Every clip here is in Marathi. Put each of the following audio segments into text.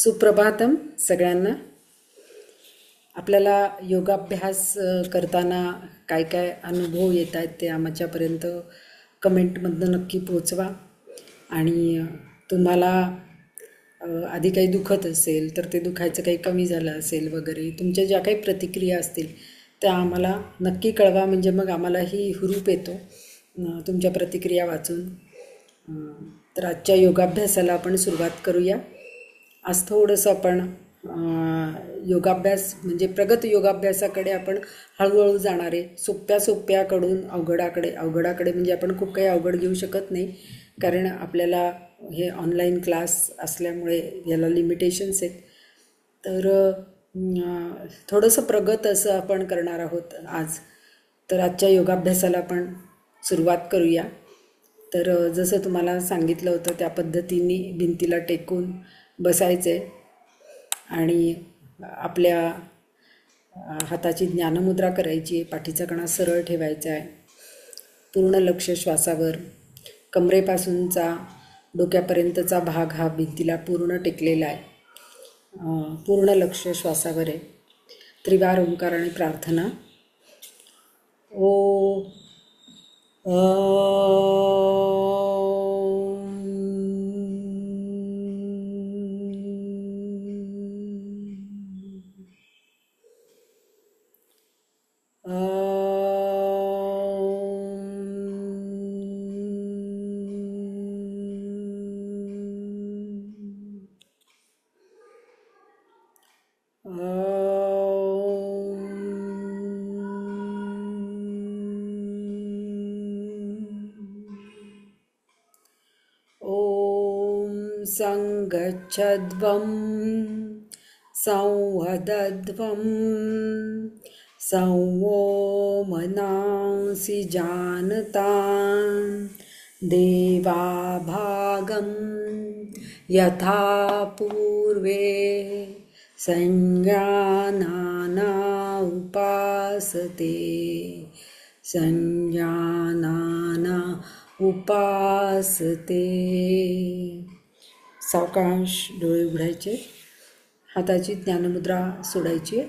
सुप्रभातम सगळ्यांना। आपल्याला योगाभ्यास करताना काय काय अनुभव येत आहेत ते आमच्यापर्यंत कमेंटमधनं नक्की पोचवा। आणि तुम्हाला आधी काही दुखत असेल तर ते दुखायचं काही कमी झालं असेल वगैरे तुमच्या ज्या काही प्रतिक्रिया असतील त्या आम्हाला नक्की कळवा, म्हणजे मग आम्हालाही हुरूप येतो तुमच्या प्रतिक्रिया वाचून। तर आजच्या योगाभ्यासाला आपण सुरुवात करूया। आज थोडंसं आपण योगाभ्यास म्हणजे प्रगत योगाभ्यासाकडे आपण हळूहळू जाणार आहे। सोप्याकडून अवघडाकडे म्हणजे आपण खूप काही अवघड घेऊ शकत नाही, कारण आपल्याला हे ऑनलाईन क्लास असल्यामुळे याला लिमिटेशन्स आहेत। तर थोडंसं प्रगत असं आपण करणार आहोत आज। तर आजच्या योगाभ्यासाला आपण सुरुवात करूया। तर जसं तुम्हाला सांगितलं होतं त्या पद्धतीने भिंतीला टेकून बसायचे आणि आपल्या हाताची ज्ञानमुद्रा करायची आहे। पाठीचा कणा सरळ ठेवायचा आहे। पूर्ण लक्ष श्वासावर, कमरेपासूनचा डोक्यापर्यंतचा भाग हा भिंतीला पूर्ण टेकलेला आहे। पूर्ण लक्ष श्वासावर आहे। त्रिवार ओंकार आणि प्रार्थना। ओ संगच्छध्वं संवदध्वं संवो मनांसि जानतां देवाभागं यथा पूर्वे संज्ञानाना उपासते संज्ञानाना उपासते। सावकाश डोळे उघडायचे, हाताची ज्ञानमुद्रा सोडायची।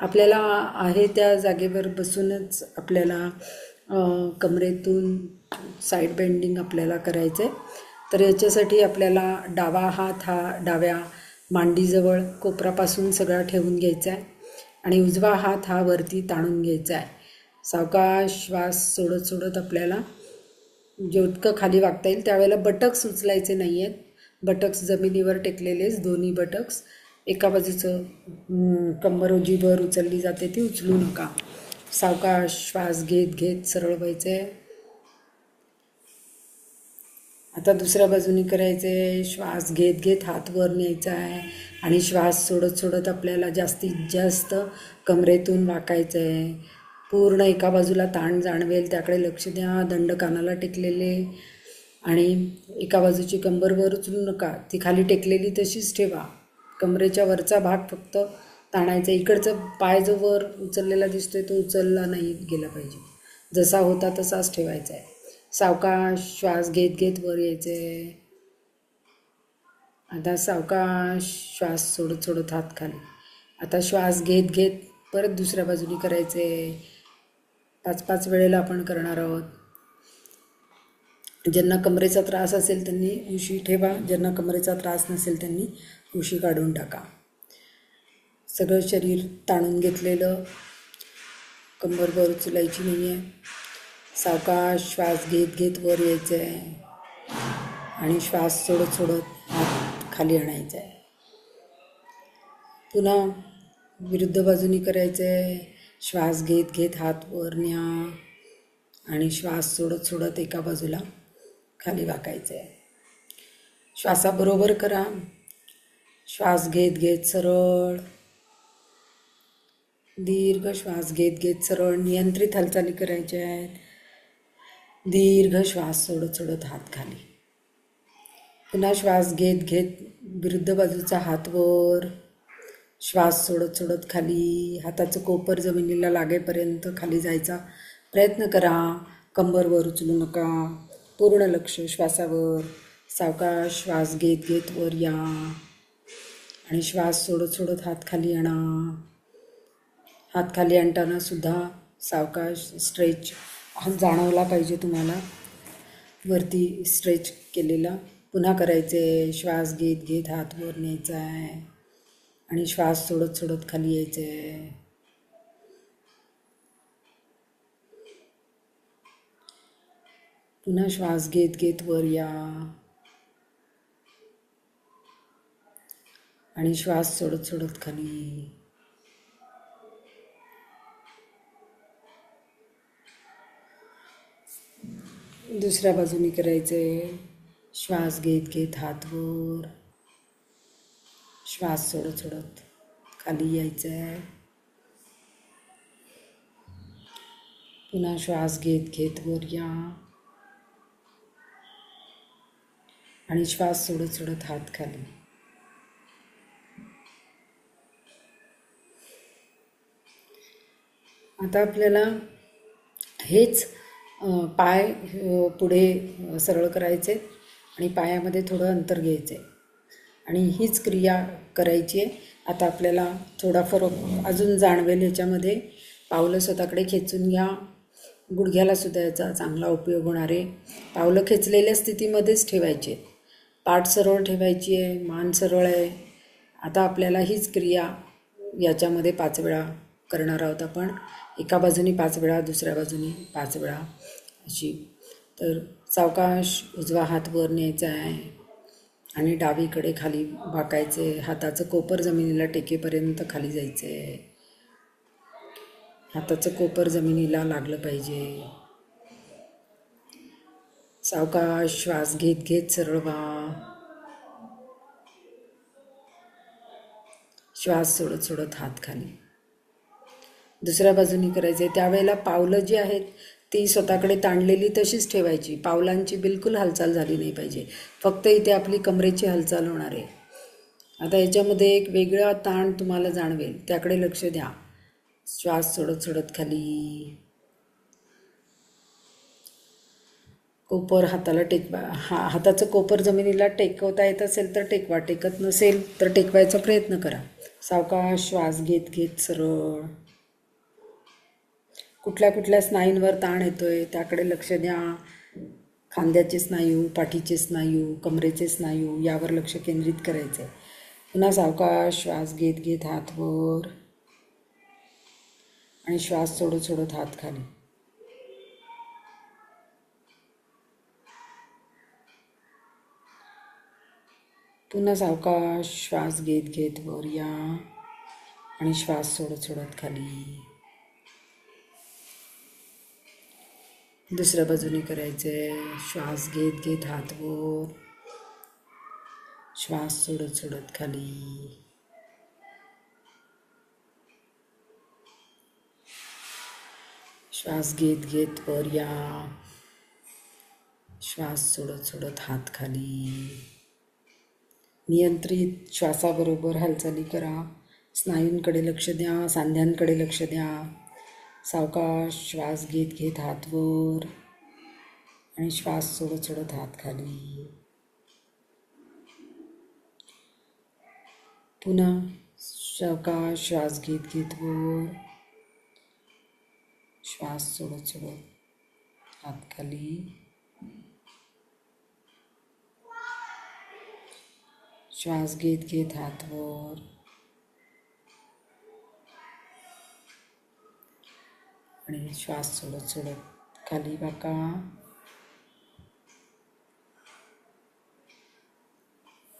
आपल्याला आहे त्या जागेवर बसूनच आपल्याला कमरेतून साईड बेंडिंग आपल्याला करायचं आहे। तर याच्यासाठी आपल्याला डावा हात हा डाव्या मांडीजवळ कोपरापासून सगळा ठेवून घ्यायचा आहे आणि उजवा हात हा वरती ताणून घ्यायचा आहे। सावकाश श्वास सोडत सोडत आपल्याला जितकं खाली वागता येईल त्यावेळेला बटक्स उचलायचे नाही आहेत। बटक्स जमिनीवर टेकलेलेच दोन्ही बटक्स। एका बाजूचं कंबर जी वर उचलली जाते ती उचलू नका। सावकाश श्वास घेत घेत सरळ व्हायचं आहे। आता दुसऱ्या बाजूनी करायचं आहे। श्वास घेत घेत हात वर न्यायचा आहे आणि श्वास सोडत सोडत आपल्याला जास्तीत जास्त कमरेतून वाकायचं आहे। पूर्ण एका बाजूला ताण जाणवेल त्याकडे लक्ष द्या, दंड कानाला टेकलेले, आणि एका बाजूची कंबर वर उचलू नका, ती खाली टेकलेली तशीच ठेवा। कमरेच्या वरचा भाग फक्त ताणायचा। इकडचा पाय जो वर उचललेला दिसतोय तो उचलला नाही गेला पाहिजे, जसा होता तसाच ठेवायचा आहे। सावकाश श्वास घेत घेत वर यायचे। आता सावकाश श्वास सोडत सोडत हात खाली। आता श्वास घेत घेत परत दुसऱ्या बाजूनी करायचे। 5-5 वेळेला आपण करणार आहोत। ज्यांना कमरेचा त्रास असेल त्यांनी उशी ठेवा, ज्यांना कमरेचा त्रास नसेल त्यांनी उशी काढून टाका। सगळं शरीर ताणून घेतलेलं, कंबर वर उचलायची नाही आहे। सावकाश श्वास घेत घेत वर यायचं आहे आणि श्वास सोडत सोडत हात खाली आणायचा आहे। पुन्हा विरुद्ध बाजूनी करायचं आहे। श्वास घेत घेत हात वर न्या आणि श्वास सोडत सोडत एका बाजूला खाली वाकायचं आहे। श्वासाबरोबर करा। श्वास घेत घेत सरळ, दीर्घ श्वास घेत घेत सरळ नियंत्रित हालचाली करायच्या आहेत। दीर्घ श्वास सोडत सोडत हात खाली। पुन्हा श्वास घेत घेत विरुद्ध बाजूचा हात वर, श्वास सोडत सोडत खाली, हाताचं कोपर जमिनीला लागेपर्यंत खाली जायचा प्रयत्न करा। कंबर वर उचलू नका, पूर्ण लक्ष श्वासावर। सावकाश श्वास घेत घेत वर या आणि श्वास सोडत सोडत हात खाली आणा. हात खाली आणताना सुद्धा सावकाश स्ट्रेच जाणवला पाहिजे तुम्हाला, वरती स्ट्रेच केलेला. पुन्हा करायचे. श्वास घेत घेत हात वर न्यायचा आहे आणि श्वास सोडत सोडत खाली यायचं आहे. पुन्हा श्वास घेत घेत वर या आणि श्वास सोडत सोडत खाली. दुसऱ्या बाजूने करायचे. श्वास घेत घेत हात वर, श्वास सोडत सोडत खाली यायचं आहे. पुन्हा श्वास घेत घेत वर या आणि श्वास सोडत सोडत हात खाली. आता आपल्याला हेच पाय पुढे सरळ करायचे आणि पायामध्ये थोडं अंतर घ्यायचे आणि हीच क्रिया करायची आहे. आता आपल्याला थोडा फरक अजून जाणवेल ह्याच्यामध्ये. पावलं स्वतःकडे खेचून घ्या. गुडघ्याला सुद्धा याचा चांगला उपयोग होणार आहे. पावलं खेचलेल्या स्थितीमध्येच ठेवायचे. पाठ सरळ ठेवायची आहे, मान सरळ आहे. आता आपल्याला हीच क्रिया याच्यामध्ये 5 वेळा करणार आहोत आपण. एका बाजूनी 5 वेळा, दुसऱ्या बाजूनी 5 वेळा अशी. तर सावकाश उजवा हात वर न्यायचा आहे आणि डावीकडे खाली वाकायचे. हाताचं कोपर जमिनीला टेकेपर्यंत खाली जायचं आहे. हाताचं कोपर जमिनीला लागलं पाहिजे. सावकाश श्वास घेत घेत सरळ व्हा. श्वास सोडत सोडत हात खाली. दुसऱ्या बाजूनी करायचे. त्यावेळेला पावलं जी आहेत ती स्वतःकडे ताणलेली तशीच ठेवायची. पावलांची बिलकुल हालचाल झाली नाही पाहिजे. फक्त इथे आपली कमरेची हालचाल होणार आहे. आता याच्यामध्ये एक वेगळा ताण तुम्हाला जाणवेल, त्याकडे लक्ष द्या. श्वास सोडत सोडत खाली. कोपर हाताला टेकवा. हाताचं कोपर जमिनीला टेकवता येत असेल तर टेकवा, टेकत नसेल तर टेकवायचा प्रयत्न करा. सावकाश श्वास घेत घेत सरळ. कुठल्या कुठल्या स्नायूंवर ताण येतोय त्याकडे लक्ष द्या. खांद्याचे स्नायू, पाठीचे स्नायू, कमरेचे स्नायू यावर लक्ष केंद्रित करायचे. पुन्हा सावकाश श्वास घेत घेत हात वर आणि श्वास सोडत सोडत हात खाली. पुन्हा सावकाश श्वास घेत घेत वर या आणि श्वास सोडत सोडत खाली. दुसऱ्या बाजूने करायचे. श्वास घेत घेत हात वर, श्वास सोडत सोडत खाली. श्वास घेत घेत वर या, श्वास सोडत सोडत हात खाली. नियंत्रित श्वासाबरोबर हालचाली करा. स्नायूंकडे लक्ष द्या, सांध्यांकडे लक्ष द्या. सावकाश श्वास घेत घेत हात वर आणि श्वास सोडत सोडत हात खाली. पुन्हा सावकाश श्वास घेत घेत वर, श्वास सोडत सोडत हात खाली. श्वास घेत घेत हात वर आणि श्वास सोडत सोडत खाली वाका.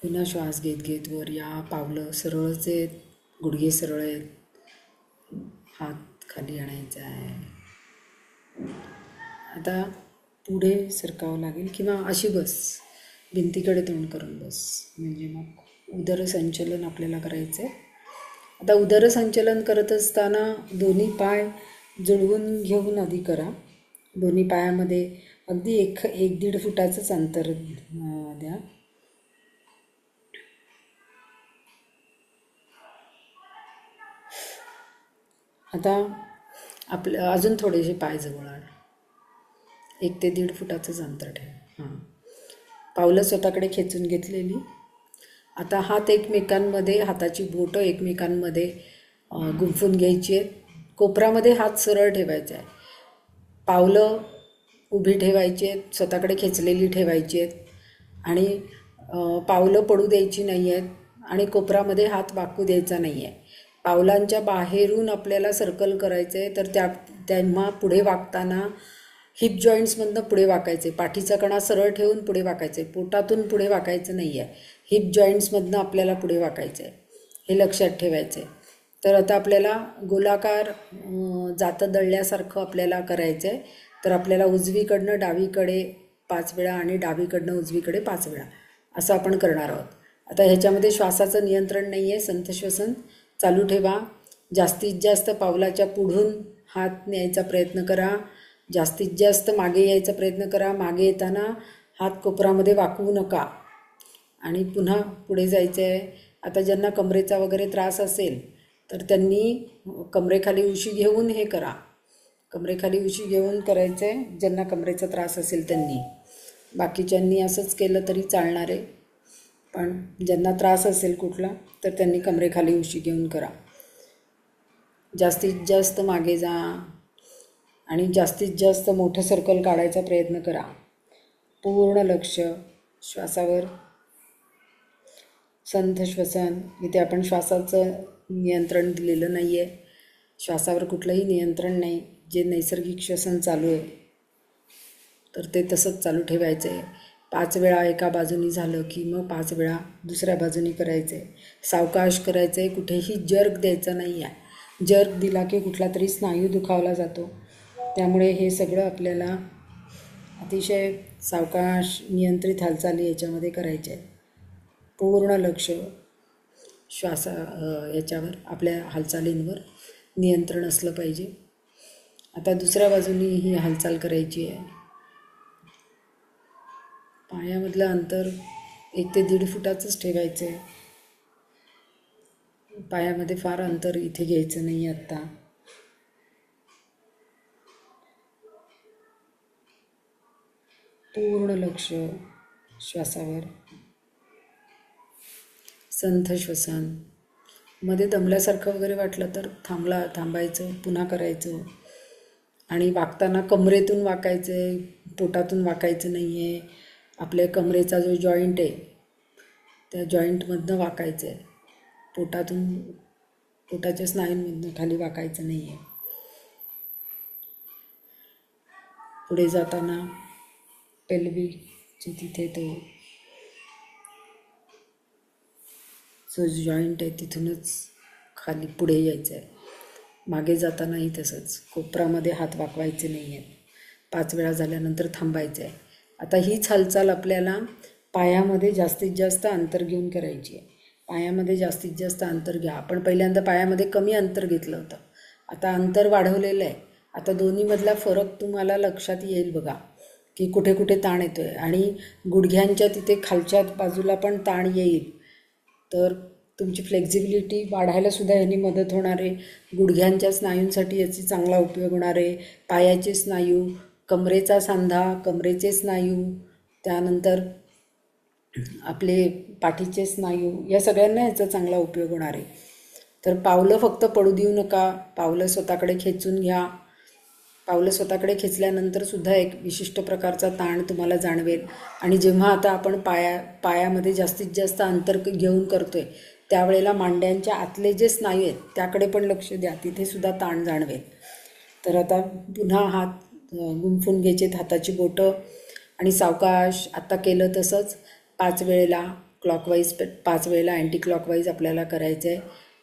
पुन्हा श्वास घेत घेत वर या. पावलं सरळच आहेत, गुडघे सरळ आहेत. हात खाली आणायचा आहे. आता पुढे सरकावं लागेल किंवा अशी बस, भिंतीकडे तोंड करून बस. म्हणजे मग उदरसंचलन आपल्याला करायचं आहे. आता उदरसंचलन करत असताना दोन्ही पाय जुळवून घेऊन आधी करा. दोन्ही पायामध्ये अगदी 1-1.5 फुटाचंच अंतर द्या. आता आपलं अजून थोडेसे पाय जवळ आण. 1 ते 1.5 फुटाचंच अंतर ठेवा. पावलं स्वतःकडे खेचून घेतलेली. आता हात एकमेकांमध्ये, हाताची बोटं एकमेकांमध्ये गुंफून घ्यायची आहेत. कोपरामध्ये हात सरळ ठेवायचा आहे. पावलं उभी ठेवायची आहेत, स्वतःकडे खेचलेली ठेवायची आहेत आणि पावलं पडू द्यायची नाही आहेत आणि कोपरामध्ये हात वाकू द्यायचा नाही आहे. पावलांच्या बाहेरून आपल्याला सर्कल करायचं आहे. तर तेव्हा पुढे वाकताना हिप जॉईंट्समधनं पुढे वाकायचे, पाठीचा कणा सरळ ठेवून पुढे वाकायचे, पोटातून पुढे वाकायचं नाही आहे. हिप जॉईंट्समधनं आपल्याला पुढे वाकायचं आहे, हे लक्षात ठेवायचं आहे. तर आता आपल्याला गोलाकार जातं दळल्यासारखं आपल्याला करायचं आहे. तर आपल्याला उजवीकडनं डावीकडे 5 वेळा आणि डावीकडनं उजवीकडे 5 वेळा असं आपण करणार आहोत. आता ह्याच्यामध्ये श्वासाचं नियंत्रण नाही आहे. संथ श्वसन चालू ठेवा. जास्तीत जास्त पावलाच्या पुढून हात न्यायचा प्रयत्न करा. जास्तीत जास्त मागे यायचा प्रयत्न करा. मागे येताना हात कोपरामध्ये वाकवू नका आणि पुन्हा पुढे जायचं आहे. आता ज्यांना कमरेचा वगैरे त्रास असेल तर त्यांनी कमरेखाली उशी घेऊन हे करा. कमरेखाली उशी घेऊन करायचं आहे ज्यांना कमरेचा त्रास असेल त्यांनी. बाकीच्यांनी असंच केलं तरी चालणार आहे, पण ज्यांना त्रास असेल कुठला तर त्यांनी कमरेखाली उशी घेऊन करा. जास्तीत जास्त मागे जा आणि जास्तीत जास्त मोठं सर्कल काढायचा प्रयत्न करा. पूर्ण लक्ष श्वासावर. संथ श्वसन. इथे आपण श्वासाचं नियंत्रण दिलेलं नाही आहे. श्वासावर कुठलंही नियंत्रण नाही. जे नैसर्गिक श्वसन चालू आहे तर ते तसंच चालू ठेवायचं आहे. 5 वेळा एका बाजूनी झालं की मग 5 वेळा दुसऱ्या बाजूनी करायचं आहे. सावकाश करायचं आहे. कुठेही जर्क द्यायचा नाही आहे. जर्क दिला की कुठला तरी स्नायू दुखावला जातो. त्यामुळे हे सगळं आपल्याला अतिशय सावकाश नियंत्रित हालचाली याच्यामध्ये करायच्या आहेत. पूर्ण लक्ष याच्यावर, आपल्या हालचालींवर नियंत्रण असलं पाहिजे. आता दुसऱ्या बाजूनी ही हालचाल करायची आहे. पायामधलं अंतर 1 ते 1.5 फुटाचंच ठेवायचं आहे. पायामध्ये फार अंतर इथे घ्यायचं नाही आत्ता. पूर्ण लक्ष श्वासावर. संथ श्वसन. मध्ये दमल्यासारखं वगैरे वाटलं तर थांबायचं, पुन्हा करायचं. आणि वाकताना कमरेतून वाकायचं आहे, पोटातून वाकायचं नाही आहे. आपल्या कमरेचा जो जॉईंट आहे त्या जॉईंटमधनं वाकायचं आहे. पोटाच्या स्नायूंमधनं खाली वाकायचं नाही आहे. पुढे जाताना पेल्विकचे तिथे जो जॉईंट आहे तिथूनच खाली पुढे यायचं आहे. मागे जातानाही तसंच कोपरामध्ये हात वाकवायचे नाही आहेत. 5 वेळा झाल्यानंतर थांबायचं आहे. आता हीच हालचाल आपल्याला पायामध्ये जास्तीत जास्त अंतर घेऊन करायची आहे. पायामध्ये जास्तीत जास्त अंतर घ्या. आपण पहिल्यांदा पायामध्ये कमी अंतर घेतलं होतं, आता अंतर वाढवलेलं आहे. आता दोन्हीमधला फरक तुम्हाला लक्षात येईल बघा की कुठे कुठे ताण येतो आहे आणि गुडघ्यांच्या तिथे खालच्या बाजूला पण ताण येईल. तर तुमची फ्लेक्झिबिलिटी वाढायलासुद्धा ह्यानी मदत होणार आहे. गुडघ्यांच्या स्नायूंसाठी याची चांगला उपयोग होणार आहे. पायाचे स्नायू, कमरेचा सांधा, कमरेचे स्नायू, त्यानंतर आपले पाठीचे स्नायू, या सगळ्यांना ह्याचा चांगला उपयोग होणार आहे. तर पावलं फक्त पडू देऊ नका. पावलं स्वतःकडे खेचून घ्या. पावलं स्वतःकडे खेचल्यानंतरसुद्धा एक विशिष्ट प्रकारचा ताण तुम्हाला जाणवेल. आणि जेव्हा आता आपण पायामध्ये जास्तीत जास्त अंतर घेऊन करतो आहे त्यावेळेला मांड्यांच्या आतले जे स्नायू आहेत त्याकडे पण लक्ष द्या, तिथेसुद्धा ताण जाणवेल. तर आता पुन्हा हात गुंफून घ्यायचेत, हाताची बोटं, आणि सावकाश आत्ता केलं तसंच 5 वेळेला क्लॉकवाईज, 5 वेळेला अँटी क्लॉकवाईज आपल्याला करायचं आहे.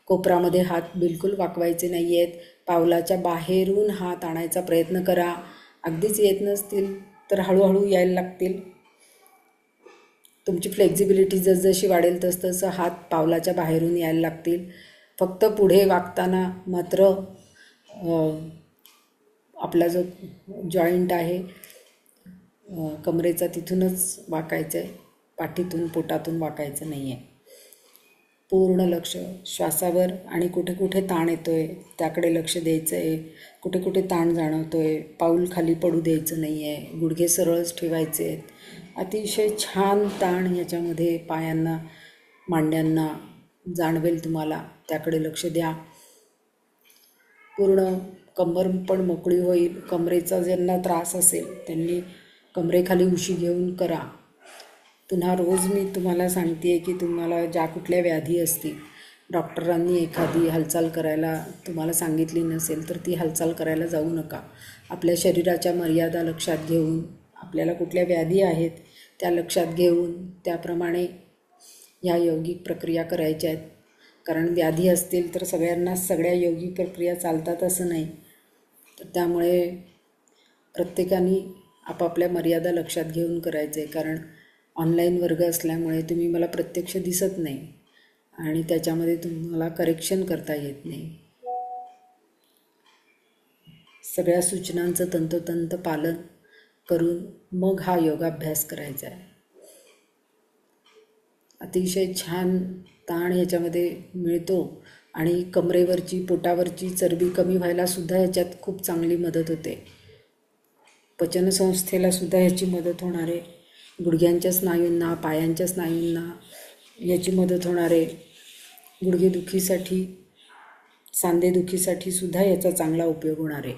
कोपरामध्ये हात बिलकुल वाकवायचे नाही आहेत. पावलाच्या बाहेरून हात आणायचा प्रयत्न करा. अगदीच येत नसतील तर हळूहळू यायला लागतील. तुमची फ्लेक्झिबिलिटी जसजशी वाढेल तसं हात पावलाच्या बाहेरून यायला लागतील. फक्त पुढे वाकताना मात्र आपला जो जॉईंट आहे कमरेचा तिथूनच वाकायचं आहे, पाठीतून पोटातून वाकायचं नाही आहे. पूर्ण लक्ष श्वासावर आणि कुठे कुठे ताण येतो आहे त्याकडे लक्ष द्यायचं आहे. कुठे कुठे ताण जाणवतो आहे, पाऊल खाली पडू द्यायचं नाही आहे, गुडघे सरळच ठेवायचे आहेत. अतिशय छान ताण याच्यामध्ये पायांना मांड्यांना जाणवेल तुम्हाला, त्याकडे लक्ष द्या. पूर्ण कंबर पण मोकळी होईल. कमरेचा ज्यांना त्रास असेल त्यांनी कमरेखाली उशी घेऊन करा. पुन्हा रोज मी तुम्हाला सांगते की तुम्हाला ज्या कुठल्या व्याधी असतील, डॉक्टरांनी एखादी हालचाल करायला तुम्हाला सांगितली नसेल तर ती हालचाल करायला जाऊ नका. आपल्या शरीराच्या मर्यादा लक्षात घेऊन, आपल्याला कुठल्या व्याधी आहेत त्या लक्षात घेऊन त्याप्रमाणे ह्या यौगिक प्रक्रिया करायच्या आहेत. कारण व्याधी असतील तर सगळ्यांनाच सगळ्या यौगिक प्रक्रिया चालतात असं नाही. तर त्यामुळे प्रत्येकाने आपापल्या मर्यादा लक्षात घेऊन करायचं आहे. कारण ऑनलाईन वर्ग असल्यामुळे तुम्ही मला प्रत्यक्ष दिसत नाही आणि त्याच्यामध्ये तुम्हाला करेक्शन करता येत नाही. सगळ्या सूचनांचं तंतोतंत पालन करून मग हा योगाभ्यास करायचा आहे. अतिशय छान ताण ह्याच्यामध्ये मिळतो आणि कमरेवरची, पोटावरची चरबी कमी व्हायला सुद्धा ह्याच्यात खूप चांगली मदत होते. पचनसंस्थेला सुद्धा ह्याची मदत होणार आहे. गुडघ्यांच्या स्नायूंना, पायांच्या स्नायूंना याची मदत होणार आहे. गुडघेदुखीसाठी, सांधेदुखीसाठी सुद्धा याचा चांगला उपयोग होणार आहे.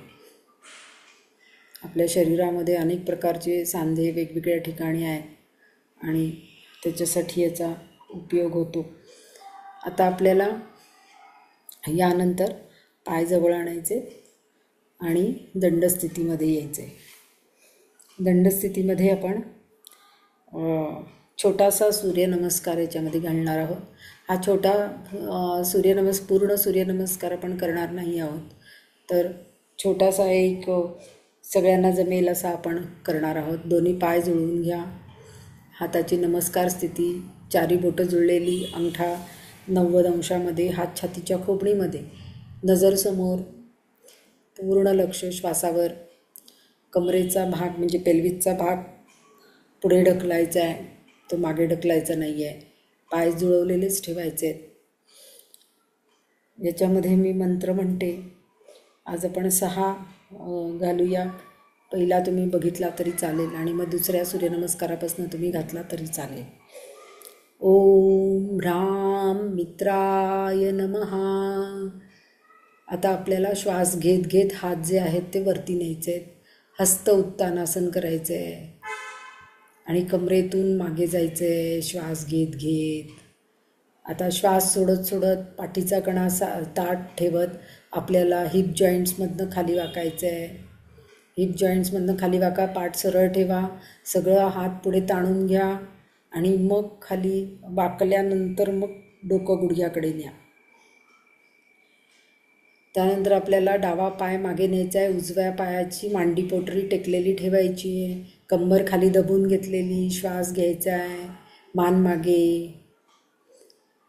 आपल्या शरीरामध्ये अनेक प्रकारचे सांधे वेगवेगळ्या ठिकाणी आहेत आणि त्याच्यासाठी याचा उपयोग होतो. आता आपल्याला यानंतर पाय जवळ आणायचे आणि दंडस्थितीमध्ये यायचे. दंडस्थितीमध्ये आपण छोटासा सूर्यनमस्कार याच्यामध्ये घालणार आहोत. हा छोटा पूर्ण सूर्यनमस्कार आपण करणार नाही आहोत, तर छोटासा एक सगळ्यांना जमेल असा आपण करणार आहोत. दोन्ही पाय जुळवून घ्या. हाताची नमस्कार स्थिती, चारी बोटं जुळलेली, अंगठा 90 अंशामध्ये, हात छातीच्या खोपणीमध्ये, नजर समोर, पूर्ण लक्ष श्वासावर. कमरेचा भाग म्हणजे पेल्विसचा भाग पुढे ढकलायचा आहे, तो मागे ढकलायचा नाही आहे. पाय जुळवलेलेच ठेवायचे आहेत. याच्यामध्ये मी मंत्र म्हणते. आज आपण 6 घालूया. पहिला तुम्ही बघितला तरी चालेल आणि मग दुसऱ्या सूर्यनमस्कारापासून तुम्ही घातला तरी चालेल. ओम ह्रां मित्राय नमः. आता आपल्याला श्वास घेत घेत हात जे आहेत ते वरती न्यायचे आहेत. हस्त उत्तानासन करायचं आहे आणि कमरेतून मागे जायचं आहे श्वास घेत घेत. आता श्वास सोडत सोडत पाठीचा कणा ताठ ठेवत आपल्याला हिप जॉईंट्समधनं खाली वाकायचं आहे. हिप जॉईंट्समधनं खाली वाका, पाठ सरळ ठेवा, सगळं हात पुढे ताणून घ्या आणि मग खाली वाकल्यानंतर मग डोकं गुडघ्याकडे न्या. त्यानंतर आपल्याला डावा पाय मागे न्यायचा आहे. उजव्या पायाची मांडी पोटरी टेकलेली ठेवायची आहे. कंबर खाली दबून घेतलेली. श्वास घ्यायचा आहे. मान मागे.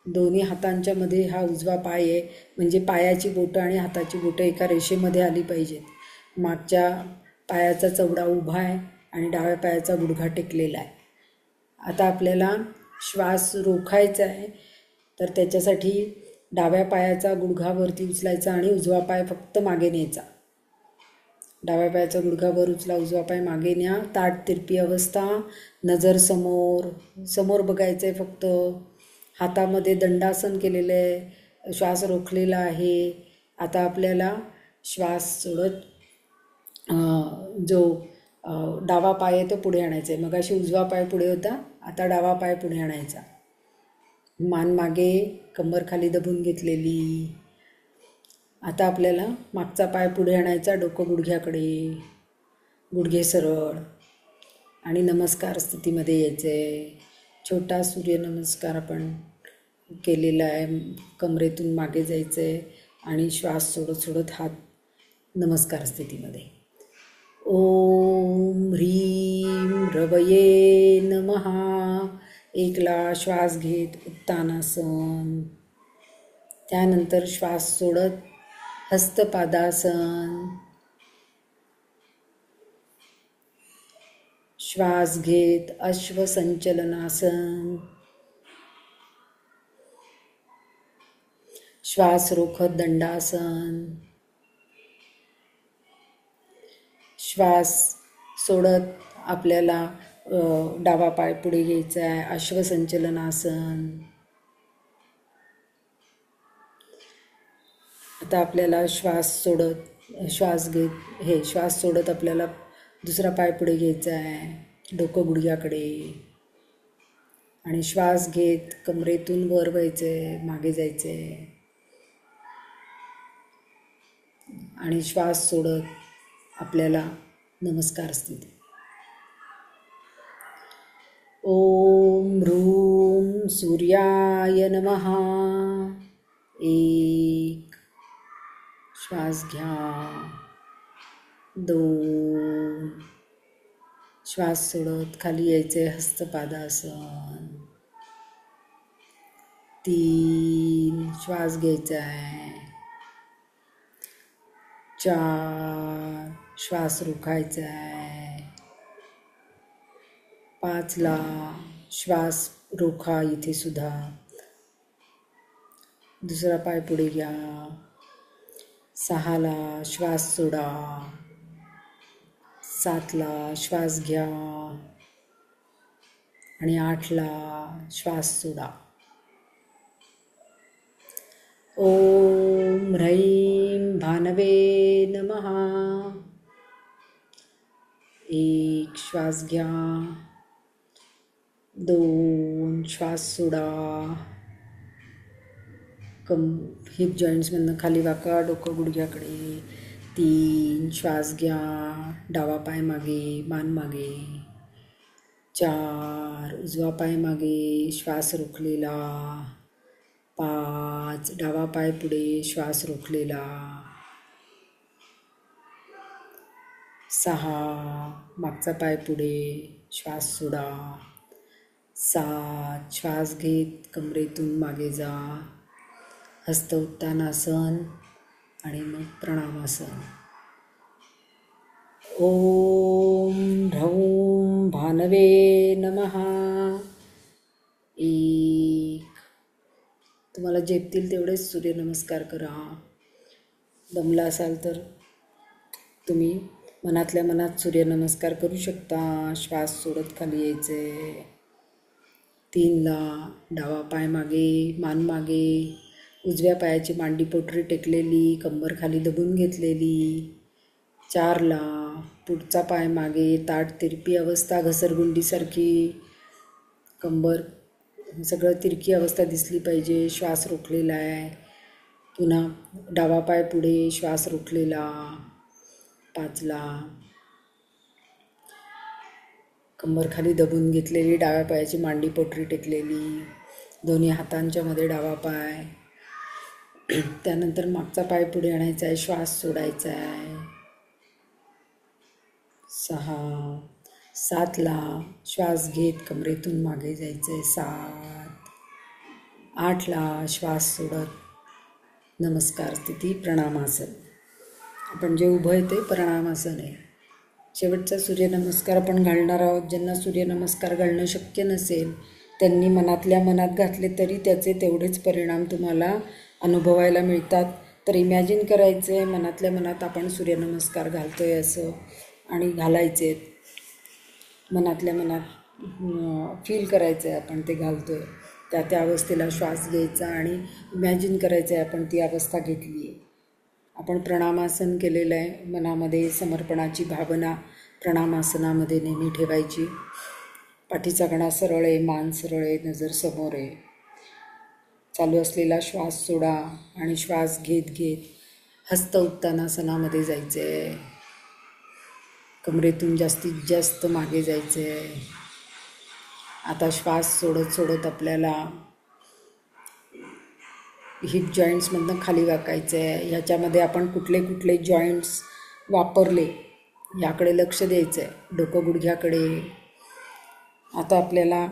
दोन्ही हातांच्या मध्ये हा उजवा पाय आहे, म्हणजे पायाची बोटं आणि हाताची बोटं एका रेषेमध्ये आली पाहिजेत. मागच्या पायाचा चवडा उभा आहे आणि डाव्या पायाचा गुडघा टेकलेला आहे. आता आपल्याला श्वास रोखायचा आहे, तर त्याच्यासाठी डाव्या पायाचा गुडघा वरती उचलायचा आणि उजवा पाय फक्त मागे न्यायचा. डाव्या पायाचा गुडघा वर उचला, उजवा पाय मागे न्या. ताठ तिरपी अवस्था, नजर समोर, समोर बघायचं आहे फक्त. हातामध्ये दंडासन केलेलं आहे, श्वास रोखलेला आहे. आता आपल्याला श्वास सोडत जो डावा पाय आहे तो पुढे आणायचा आहे. मगाशी उजवा पाय पुढे होता, आता डावा पाय पुढे आणायचा. मान मागे, कंबर खाली दबून घेतलेली. आता आपल्याला मागचा पाय पुढे आणायचा, डोकं गुडघ्याकडे, गुडघे सरळ आणि नमस्कार स्थितीमध्ये यायचं आहे. छोटा सूर्यनमस्कार आपण केलेला आहे. कमरेतून मागे जायचं आहे आणि श्वास सोडत सोडत हात नमस्कार स्थितीमध्ये. ओम ह्रीं रवये नमः. एकला श्वास घेत उत्तानासन. त्यानंतर श्वास सोडत हस्तपादासन. श्वास घेत अश्वसंचलनासन. श्वास रोखत दंडासन. श्वास सोडत आपल्याला डावा पाय पुढे घ्यायचा आहे, अश्वसंचलनासन. आता आपल्याला श्वास सोडत आपल्याला दुसरा पाय पुढे घ्यायचा आहे, डोकं गुडघ्याकडे, आणि श्वास घेत कमरेतून वर व्हायचे, मागे जायचे, आणि श्वास सोडत आपल्याला नमस्कार स्थिती. ओम ह्रूम सूर्याय नमः. एक श्वास घ्या, 2 श्वास सोडत खाली यायचे, हस्तपादासन. 3 श्वास घ्यायचा आहे. 4 श्वास रोखायचा आहे. 5ला श्वास रोखा इथे सुद्धा. दुसरा पाय पुढे घ्या. 6ला श्वास सोडा. 7ला श्वास घ्या आणि 8ला श्वास सोडा. ओम ह्रैं भानवे नमः. 1 श्वास घ्या. 2 श्वास सोडा. हिप जॉईंट्समधनं खाली वाका, डोकं गुडघ्याकडे. 3 श्वास घ्या. डावा पाय मागे, मान मागे. 4 उजवा पाय मागे, श्वास रोखलेला. 5 डावा पाय पुढे, श्वास रोखलेला. 6 मागचा पाय पुढे, श्वास सोडा. 7 श्वास घेत कमरेतून मागे जा. हस्त उत्तानासन आणि मग प्रणामासन. ओम ह्रौं भानवे नमः. 1 तुम्हाला झेपतील तेवढेच सूर्यनमस्कार करा. दमला असाल तर तुम्ही मनातल्या मनात सूर्यनमस्कार करू शकता. श्वास सोडत खाली यायचे. 3ला डावा पाय मागे, मान मागे, उजव्या पायाची मांडी पोटरी टेकलेली, कंबर खाली दबून घेतलेली. 4ला पुढचा पाय मागे, ताठ तिरपी अवस्था, घसरगुंडीसारखी. कंबर सगळं तिरकी अवस्था दिसली पाहिजे. श्वास रोखलेला आहे. पुन्हा डावा पाय पुढे, श्वास रोखलेला. 5ला कंबर खाली दबून घेतलेली, डाव्या पायाची मांडी पोटरी टेकलेली, दोन्ही हातांच्या मध्ये डावा पाय. त्यानंतर मागचा पाय पुढे आणायचा आहे, श्वास सोडायचा आहे. 6 7ला श्वास घेत कमरेतून मागे जायचं आहे. 7 8ला श्वास सोडत नमस्कार स्थिती, प्रणामासन. आपण जे उभं आहे ते प्रणामासन आहे. शेवटचा सूर्यनमस्कार आपण घालणार आहोत. ज्यांना सूर्यनमस्कार घालणं शक्य नसेल त्यांनी मनातल्या मनात घातले तरी त्याचे तेवढेच परिणाम तुम्हाला अनुभवायला मिळतात. तर इमॅजिन करायचं आहे मनातल्या मनात आपण सूर्यनमस्कार घालतो आहे असं, आणि घालायचे मनातल्या मनात फील करायचं आहे आपण ते घालतो आहे. त्या अवस्थेला श्वास घ्यायचा आणि इमॅजिन करायचं आहे आपण ती अवस्था घेतली आहे. आपण प्रणामासन केलेलं आहे. मनामध्ये समर्पणाची भावना प्रणामासनामध्ये नेहमी ठेवायची. पाठीचा कणा सरळ आहे, मान सरळ आहे, नजर समोर आहे. चालू असलेला श्वास सोडा आणि श्वास घेत घेत हस्त उत्तानासनामध्ये जायचे आहे. कमरेतून जास्तीत जास्त मागे जायचे आहे. आता श्वास सोडत सोडत आपल्याला हिप जॉईंट्समधनं खाली वाकायचं आहे. ह्याच्यामध्ये आपण कुठले कुठले जॉईंट्स वापरले याकडे लक्ष द्यायचं आहे. डोकं गुडघ्याकडे. आता आपल्याला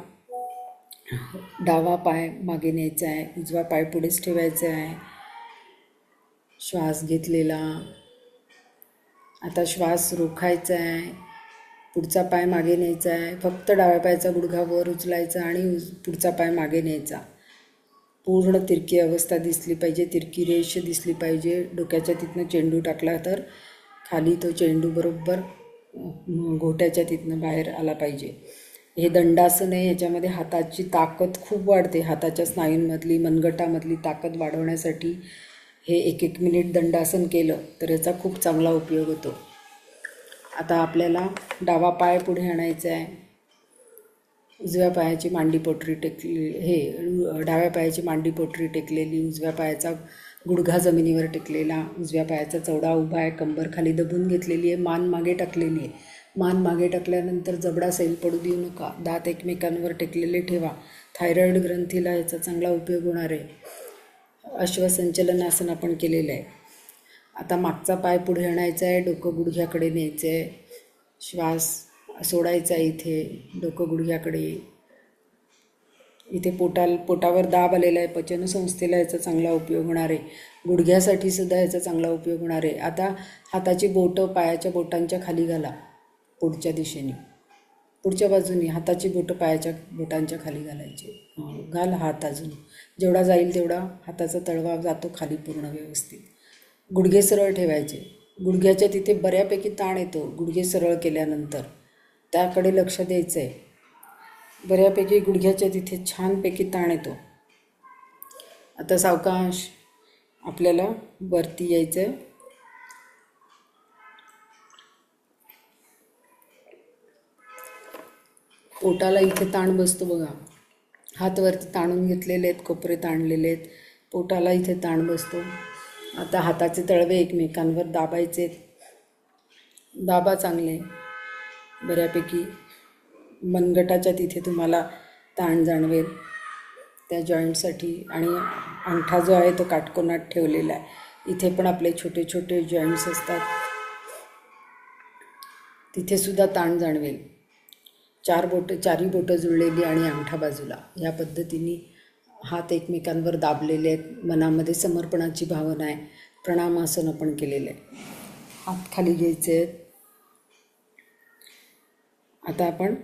डावा पाय मागे न्यायचा आहे, उजवा पाय पुढेच ठेवायचा आहे. श्वास घेतलेला. आता श्वास रोखायचा आहे. पुढचा पाय मागे न्यायचा आहे. फक्त डाव्या पायाचा गुडघा वर उचलायचा आणि पुढचा पाय मागे न्यायचा. पूर्ण तिरकी अवस्था दिसली पाहिजे, तिरकी रेष दिसली पाहिजे. डोक्याच्या तिथनं चेंडू टाकला तर खाली तो चेंडू बरोबर घोट्याच्या तिथनं बाहेर आला पाहिजे. हे दंडासन आहे. ह्याच्यामध्ये हाताची ताकद खूप वाढते. हाताच्या स्नायूंमधली, मनगटामधली ताकद वाढवण्यासाठी हे 1-1 मिनिट दंडासन केलं तर याचा खूप चांगला उपयोग होतो. आता आपल्याला डावा पाय पुढे आणायचा आहे. उजव्या पायाची मांडी पोटरी टेकली, डाव्या पायाची मांडी पोटरी टेकलेली, उजव्या पायाचा गुडघा जमिनीवर टेकलेला, उजव्या पायाचा चवडा उभा आहे, कंबर खाली दबून घेतलेली आहे, मान मागे टाकलेली आहे. मान मागे टाकल्यानंतर जबडा सैल पडू देऊ नका. दात एकमेकांवर टेकलेले ठेवा. थायरॉईड ग्रंथीला याचा चांगला उपयोग होणार आहे. अश्वसंचलनासन आपण केलेलं आहे. आता मागचा पाय पुढे आणायचा आहे, डोकं गुडघ्याकडे न्यायचं आहे, श्वास सोडायचा आहे इथे, डोकं गुडघ्याकडे. इथे पोटावर दाब आलेला आहे, पचनसंस्थेला याचा चांगला उपयोग होणार आहे. गुडघ्यासाठी सुद्धा याचा चांगला उपयोग होणार आहे. आता हाताची बोटं पायाच्या बोटांच्या खाली घाला, पुढच्या दिशेने, पुढच्या बाजूने हाताची बोटं पायाच्या बोटांच्या खाली घालायची. घाल हात अजून, जेवढा जाईल तेवढा हाताचा तळवा जातो खाली पूर्ण व्यवस्थित. गुडघे सरळ ठेवायचे. गुडघ्याच्या तिथे बऱ्यापैकी ताण येतो गुडघे सरळ केल्यानंतर, त्याकडे लक्ष द्यायचं आहे. बऱ्यापैकी गुडघ्याच्या तिथे छानपैकी ताण येतो. आता सावकाश आपल्याला वरती यायचं आहे. पोटाला इथे ताण बसतो बघा. हात वरती ताणून घेतलेले आहेत, कोपरे ताणलेले आहेत, पोटाला इथे ताण बसतो. आता हाताचे तळवे एकमेकांवर दाबायचे. दाबा चांगले बऱ्यापैकी. मनगटाच्या तिथे तुम्हाला ताण जाणवेल त्या जॉईंटसाठी. आणि अंगठा जो आहे तो काटकोनात ठेवलेला आहे. इथे पण आपले छोटे छोटे जॉईंट्स असतात, तिथे सुद्धा ताण जाणवेल. चारही बोटं जुळलेली आणि अंगठा बाजूला, या पद्धतीने हात एकमेकांवर दाबलेले आहेत. मनामध्ये समर्पणाची भावना आहे. प्रणामासन आपण केलेलं आहे. हात खाली घ्यायचे आहेत. आता आपण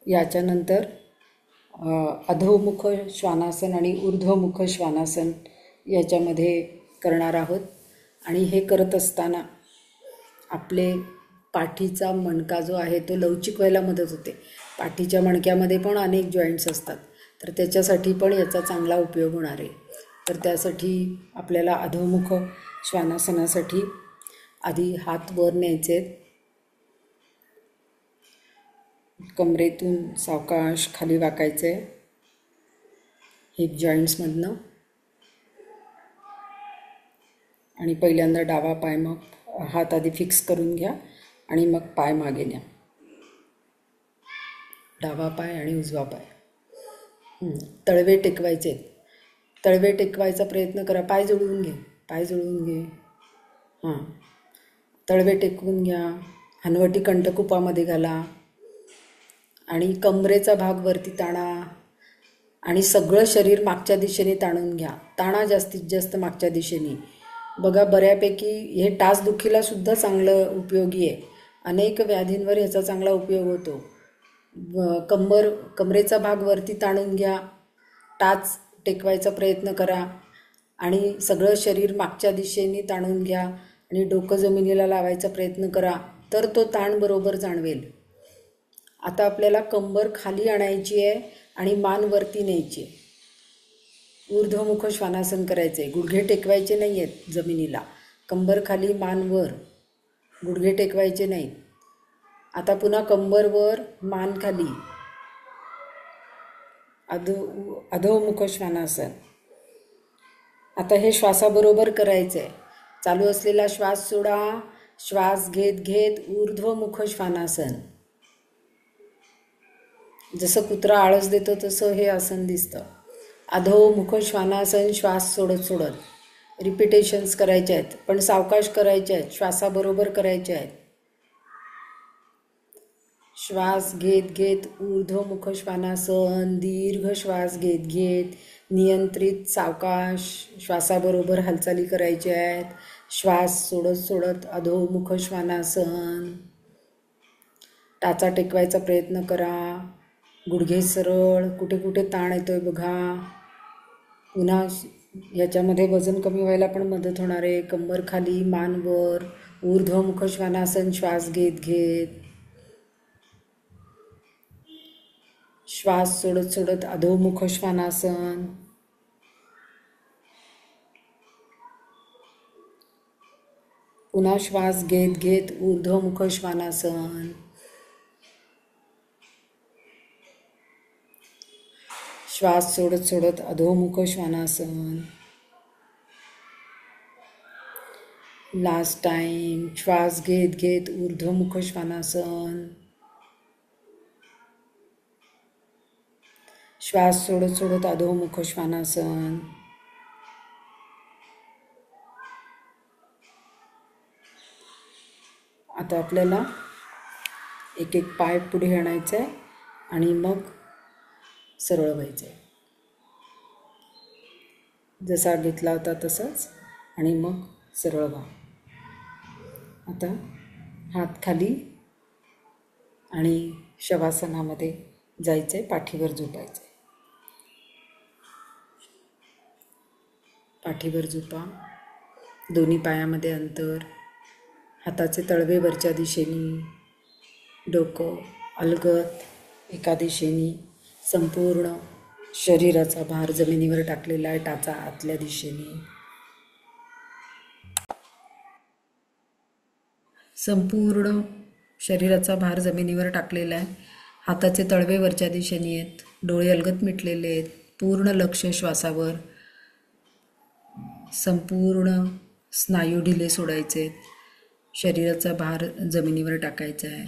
याच्यानंतर अधोमुख श्वानासन आणि ऊर्ध्वमुख श्वानासन याच्यामध्ये करणार आहोत. आणि हे करत असताना आपले पाठीचा मणका जो आहे तो लवचिक व्हायला मदत होते. पाठीच्या मणक्यामध्ये पण अनेक जॉईंट्स असतात, तर त्याच्यासाठी पण याचा चांगला उपयोग होणार आहे. तर त्यासाठी आपल्याला अधोमुख श्वानासनासाठी आधी हात वर न्यायचे आहेत. कमरेतून सावकाश खाली वाकायचे हिप जॉईंट्समधनं. आणि पहिल्यांदा डावा पाय, मग हात आधी फिक्स करून घ्या आणि मग पाय मागे न्या. डावा पाय आणि उजवा पाय. तळवे टेकवायचे. तळवे टेकवायचा प्रयत्न करा. पाय जुळवून घे, पाय जुळवून घे. तळवे टेकवून घ्या. हनवटी कंठकुपामध्ये घाला आणि कमरेचा भाग वरती ताणा आणि सगळं शरीर मागच्या दिशेने ताणून घ्या. ताणा जास्तीत जास्त मागच्या दिशेने. बघा बऱ्यापैकी हे टाचदुखीला सुद्धा चांगलं उपयोगी आहे. अनेक व्याधींवर ह्याचा चांगला उपयोग होतो. कमरेचा भाग वरती ताणून घ्या, टाच टेकवायचा प्रयत्न करा आणि सगळं शरीर मागच्या दिशेने ताणून घ्या आणि डोकं जमिनीला लावायचा प्रयत्न करा, तर तो ताण बरोबर जाणवेल. आता आपल्याला कंबर खाली आणायची आहे आणि मान वरती न्यायची आहे. ऊर्ध्वमुख श्वानासन करायचे. गुडघे टेकवायचे नाही आहेत जमिनीला. कंबर खाली, मान वर, गुडघे टेकवायचे नाहीत. आता पुन्हा कंबर वर, मान खाली. अधोमुख श्वानासन. आता हे श्वासाबरोबर करायचं आहे. चालू असलेला श्वास सोडा. श्वास घेत घेत ऊर्ध्वमुख श्वानासन. जसं कुत्रा आळस देतो तसं हे आसन दिसतं. अधोमुख श्वानासन. श्वास सोडत सोडत रिपिटेशन्स करायचे आहेत, पण सावकाश करायचे आहेत, श्वासाबरोबर करायचे आहेत. श्वास घेत घेत ऊर्ध्वमुख श्वानासन. दीर्घ श्वास घेत घेत नियंत्रित सावकाश श्वासाबरोबर हालचाली करायच्या आहेत. श्वास सोडत सोडत अधोमुख श्वानासन. टाचा टेकवायचा प्रयत्न करा. गुडघे सरळ. कुठे कुठे ताण येतोय बघा. पुन्हा याच्यामध्ये वजन कमी व्हायला पण मदत होणार आहे. कंबर खाली, मान वर. ऊर्ध्वमुख श्वानासन. श्वास घेत घेत श्वास सोडत सोडत अधोमुख श्वानासन. पुन्हा श्वास घेत घेत ऊर्ध्वमुख श्वानासन. श्वास सोडत सोडत अधोमुख श्वानासन. Last time. श्वास घेत घेत ऊर्ध्वमुख श्वानासन. श्वास सोडत सोडत अधोमुख श्वानासन. आता आपल्याला एक एक पाय पुढे आणायचा आहे आणि मग सरळ व्हायचं आहे. जसा घेतला होता तसंच आणि मग सरळ व्हा. आता हात खाली आणि शवासनामध्ये जायचं आहे. पाठीवर झोपायचं आहे. पाठीवर झोपा. दोन्ही पायामध्ये अंतर. हाताचे तळवे वरच्या दिशेने. डोकं अलगद एका दिशेने. संपूर्ण शरीराचा भार जमिनीवर टाकलेला आहे. टाचा आतल्या दिशेने. संपूर्ण शरीराचा भार जमिनीवर टाकलेला आहे. हाताचे तळवे वरच्या दिशेने आहेत. डोळे अलगद मिटलेले आहेत. पूर्ण लक्ष श्वासावर. संपूर्ण स्नायू ढिले सोडायचे आहेत. शरीराचा भार जमिनीवर टाकायचा आहे.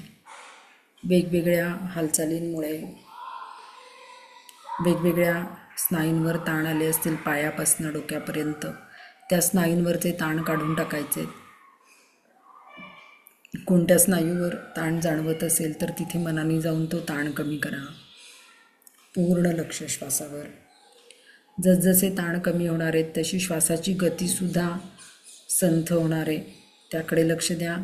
वेगवेगळ्या हालचालींमुळे वेगवेगळ्या स्नायूंवर ताण आले असतील पायापासून डोक्यापर्यंत, त्या स्नायूंवरचे ताण काढून टाकायचे. कोणत्या स्नायूवर ताण जाणवत असेल तर तिथे मनाने जाऊन तो ताण कमी करा. पूर्ण लक्ष श्वासावर. जसजसे ताण कमी होणार आहेत तशी श्वासाची गतीसुद्धा संथ होणार आहे. त्याकडे लक्ष द्या.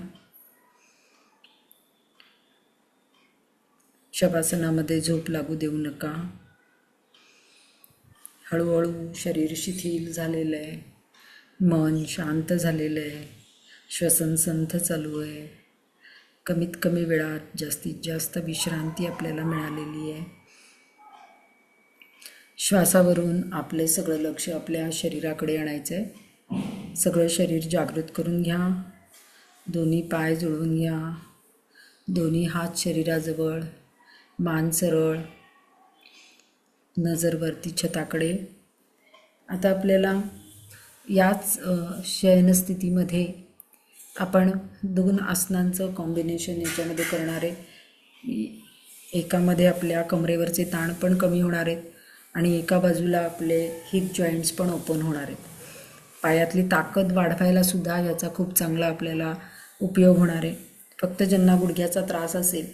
शवासनामध्ये झोप लागू देऊ नका. हळूहळू शरीर शिथिल झालेलं आहे. मन शांत झालेलं आहे. श्वसन संथ चालू आहे. कमीत कमी वेळात जास्तीत जास्त विश्रांती आपल्याला मिळालेली आहे. श्वासावरून आपले सगळं लक्ष आपल्या शरीराकडे आणायचं आहे. सगळं शरीर जागृत करून घ्या. दोन्ही पाय जुळवून घ्या. दोन्ही हात शरीराजवळ. मान सरळ. नजर वरती छताकडे. आता आपल्याला याच शयनस्थितीमध्ये आपण 2 आसनांचं कॉम्बिनेशन याच्यामध्ये करणार आहे. एकामध्ये आपल्या कमरेवरचे ताण पण कमी होणार आहेत आणि एका बाजूला आपले हिप जॉईंट्स पण ओपन होणार आहेत. पायातली ताकद वाढवायला सुद्धा याचा खूप चांगला आपल्याला उपयोग होणार आहे. फक्त ज्यांना गुडघ्याचा त्रास असेल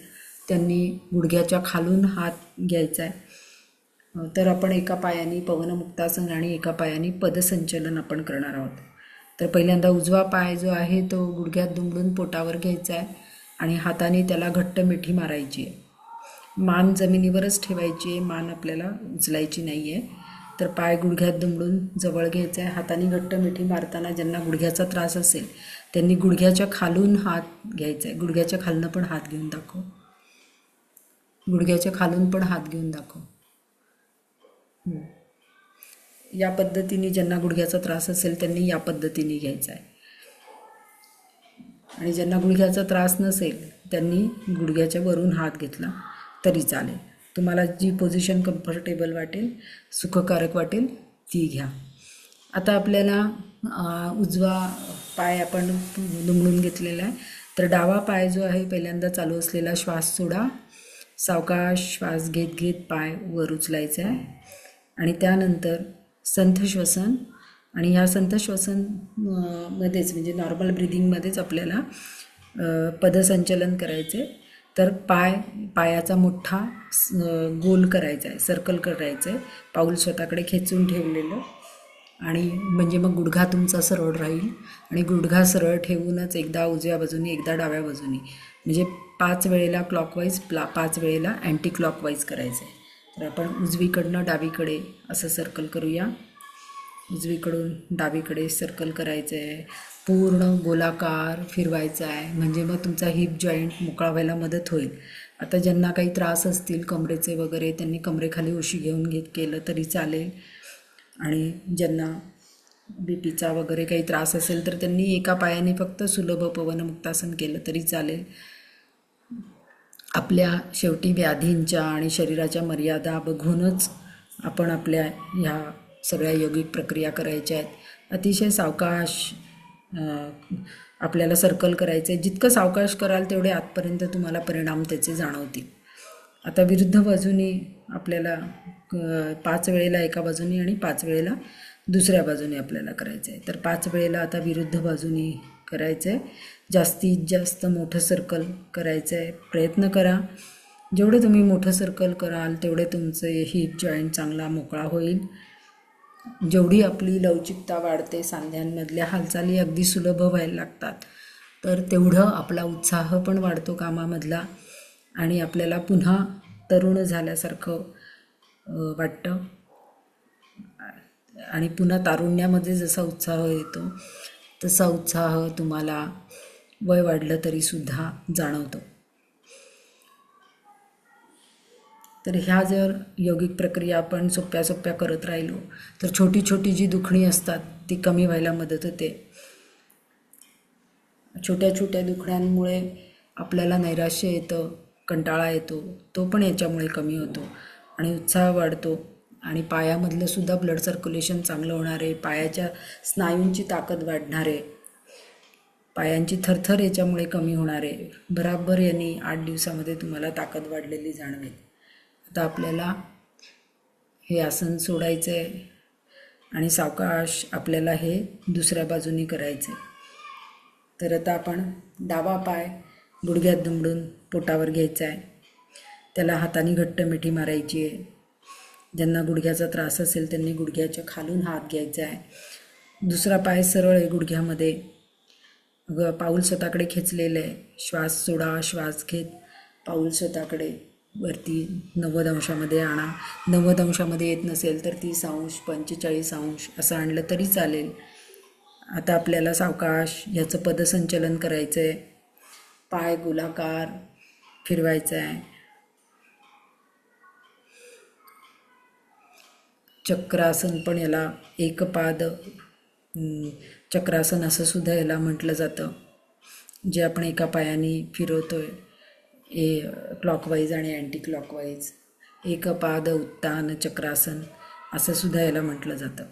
त्यांनी गुडघ्याच्या खालून हात घ्यायचा आहे. तर आपण एका पायाने पवनमुक्तासन आणि एका पायाने पदसंचलन आपण करणार आहोत. तर पहिल्यांदा उजवा पाय जो आहे तो गुडघ्यात दुमडून पोटावर घ्यायचा आहे आणि हाताने त्याला घट्ट मिठी मारायची आहे. मान जमिनीवरच ठेवायची आहे. मान आपल्याला उचलायची नाही आहे. तर पाय गुडघ्यात दुमडून जवळ घ्यायचा आहे. हाताने घट्ट मिठी मारताना ज्यांना गुडघ्याचा त्रास असेल त्यांनी गुडघ्याच्या खालून हात घ्यायचा आहे. गुडघ्याच्या खालनं पण हात घेऊन दाखव. गुडघ्याच्या खालून पण हात घेऊन दाखव. या पद्धतीने ज्यांना गुडघ्याचा त्रास असेल त्यांनी या पद्धतीने घ्यायचा आहे. आणि ज्यांना गुडघ्याचा त्रास नसेल त्यांनी गुडघ्याच्या वरून हात घेतला तरी चालेल. तुम्हाला जी पोझिशन कम्फर्टेबल वाटेल, सुखकारक वाटेल ती घ्या. आता आपल्याला उजवा पाय आपण दुमडून घेतलेला आहे. तर डावा पाय जो आहे पहिल्यांदा चालू असलेला श्वास सोडा. सावकाश श्वास घेत घेत पाय वर उचलायचा आहे आणि त्यानंतर संथ श्वसन. आणि ह्या संथ श्वसन मध्येच म्हणजे नॉर्मल ब्रिदिंगमध्येच आपल्याला पदसंचलन करायचं आहे. तर पायाचा मोठा गोल करायचा आहे, सर्कल करायचं आहे. पाऊल स्वतःकडे खेचून ठेवलेलं आणि म्हणजे मग गुडघा तुमचा सरळ राहील. आणि गुडघा सरळ ठेवूनच एकदा उजव्या बाजूनी एकदा डाव्या बाजूनी म्हणजे 5 वेळेला क्लॉकवाईज 5 वेळेला अँटी क्लॉकवाईज करायचं आहे. तर आपण उजवीकडनं डावीकडे असं सर्कल करूया. उजवीकडून डावीकडे सर्कल करायचं आहे. पूर्ण गोलाकार फिरवायचा आहे म्हणजे मग तुमचा हिप जॉईंट मोकळा व्हायला मदत होईल. आता ज्यांना काही त्रास असतील कमरेचे वगैरे त्यांनी कमरेखाली उशी घेऊन केलं तरी चालेल. आणि ज्यांना बीपीचा वगैरे काही त्रास असेल तर त्यांनी एका पायाने फक्त सुलभ पवनमुक्तासन केलं तरी चालेल. आपल्या शेवटी व्याधींच्या आणि शरीराच्या मर्यादा बघूनच आपण आपल्या ह्या सगळ्या योगिक प्रक्रिया करायच्या आहेत. अतिशय सावकाश आपल्याला सर्कल करायचं आहे. जितकं सावकाश कराल तेवढे आतपर्यंत तुम्हाला परिणाम त्याचे जाणवतील. आता विरुद्ध बाजूनी आपल्याला 5 वेळेला एका बाजूनी आणि 5 वेळेला दुसऱ्या बाजूने आपल्याला करायचं आहे. तर 5 वेळेला आता विरुद्ध बाजूनी करायचं आहे. जास्तीत जास्त मोठं सर्कल करायचं आहे. प्रयत्न करा. जेवढे तुम्ही मोठं सर्कल कराल तेवढे तुमचे हिप जॉईंट चांगला मोकळा होईल. जेवढी आपली लवचिकता वाढते, सांध्यांमधल्या हालचाली अगदी सुलभ व्हायला लागतात, तर तेवढं आपला उत्साह पण वाढतो कामामधला आणि आपल्याला पुन्हा तरुण झाल्यासारखं वाटतं. आणि पुन्हा तारुण्यामध्ये जसा उत्साह येतो तसा उत्साह तुम्हाला वय वाढलं तरीसुद्धा जाणवतो. तर ह्या जर योगिक प्रक्रिया आपण सोप्या सोप्या करत राहिलो तर छोटी छोटी जी दुखणी असतात ती कमी व्हायला मदत होते. छोट्या छोट्या दुखण्यांमुळे आपल्याला नैराश्य येतं, कंटाळा येतो, तो पण याच्यामुळे कमी होतो आणि उत्साह वाढतो. आणि पायामधलं सुद्धा ब्लड सर्क्युलेशन चांगलं होणार आहे. पायाच्या स्नायूंची ताकद वाढणार आहे. पायांची थरथर याच्यामुळे कमी होणार आहे. बराबर यांनी 8 दिवसामध्ये तुम्हाला ताकद वाढलेली जाणवेल. आता आपल्याला हे आसन सोडायचं आहे आणि सावकाश आपल्याला हे दुसऱ्या बाजूनी करायचं आहे. तर आता आपण डावा पाय गुडघ्यात दुमडून पोटावर घ्यायचा आहे. त्याला हाताने घट्ट मिठी मारायची आहे. ज्यांना गुडघ्याचा त्रास असेल त्यांनी गुडघ्याच्या खालून हात घ्यायचा आहे. दुसरा पाय सरळ आहे गुडघ्यामध्ये. पाऊल स्वतःकडे खेचलेलं आहे. श्वास सोडा, श्वास घेत पाऊल स्वतःकडे वरती 90 अंशामध्ये आणा. 90 अंशामध्ये येत नसेल तर 30 अंश 45 अंश असं आणलं तरी चालेल. आता आपल्याला सावकाश ह्याचं पदसंचलन करायचं आहे. पाय गोलाकार फिरवायचा आहे. चक्रासन पण याला एकपाद चक्रासन असं सुद्धा याला म्हटलं जातं. जे आपण एका पायाने फिरवतोय क्लॉकवाईज आणि अँटी क्लॉकवाईज. एकपाद उत्तान चक्रासन असं सुद्धा याला म्हटलं जातं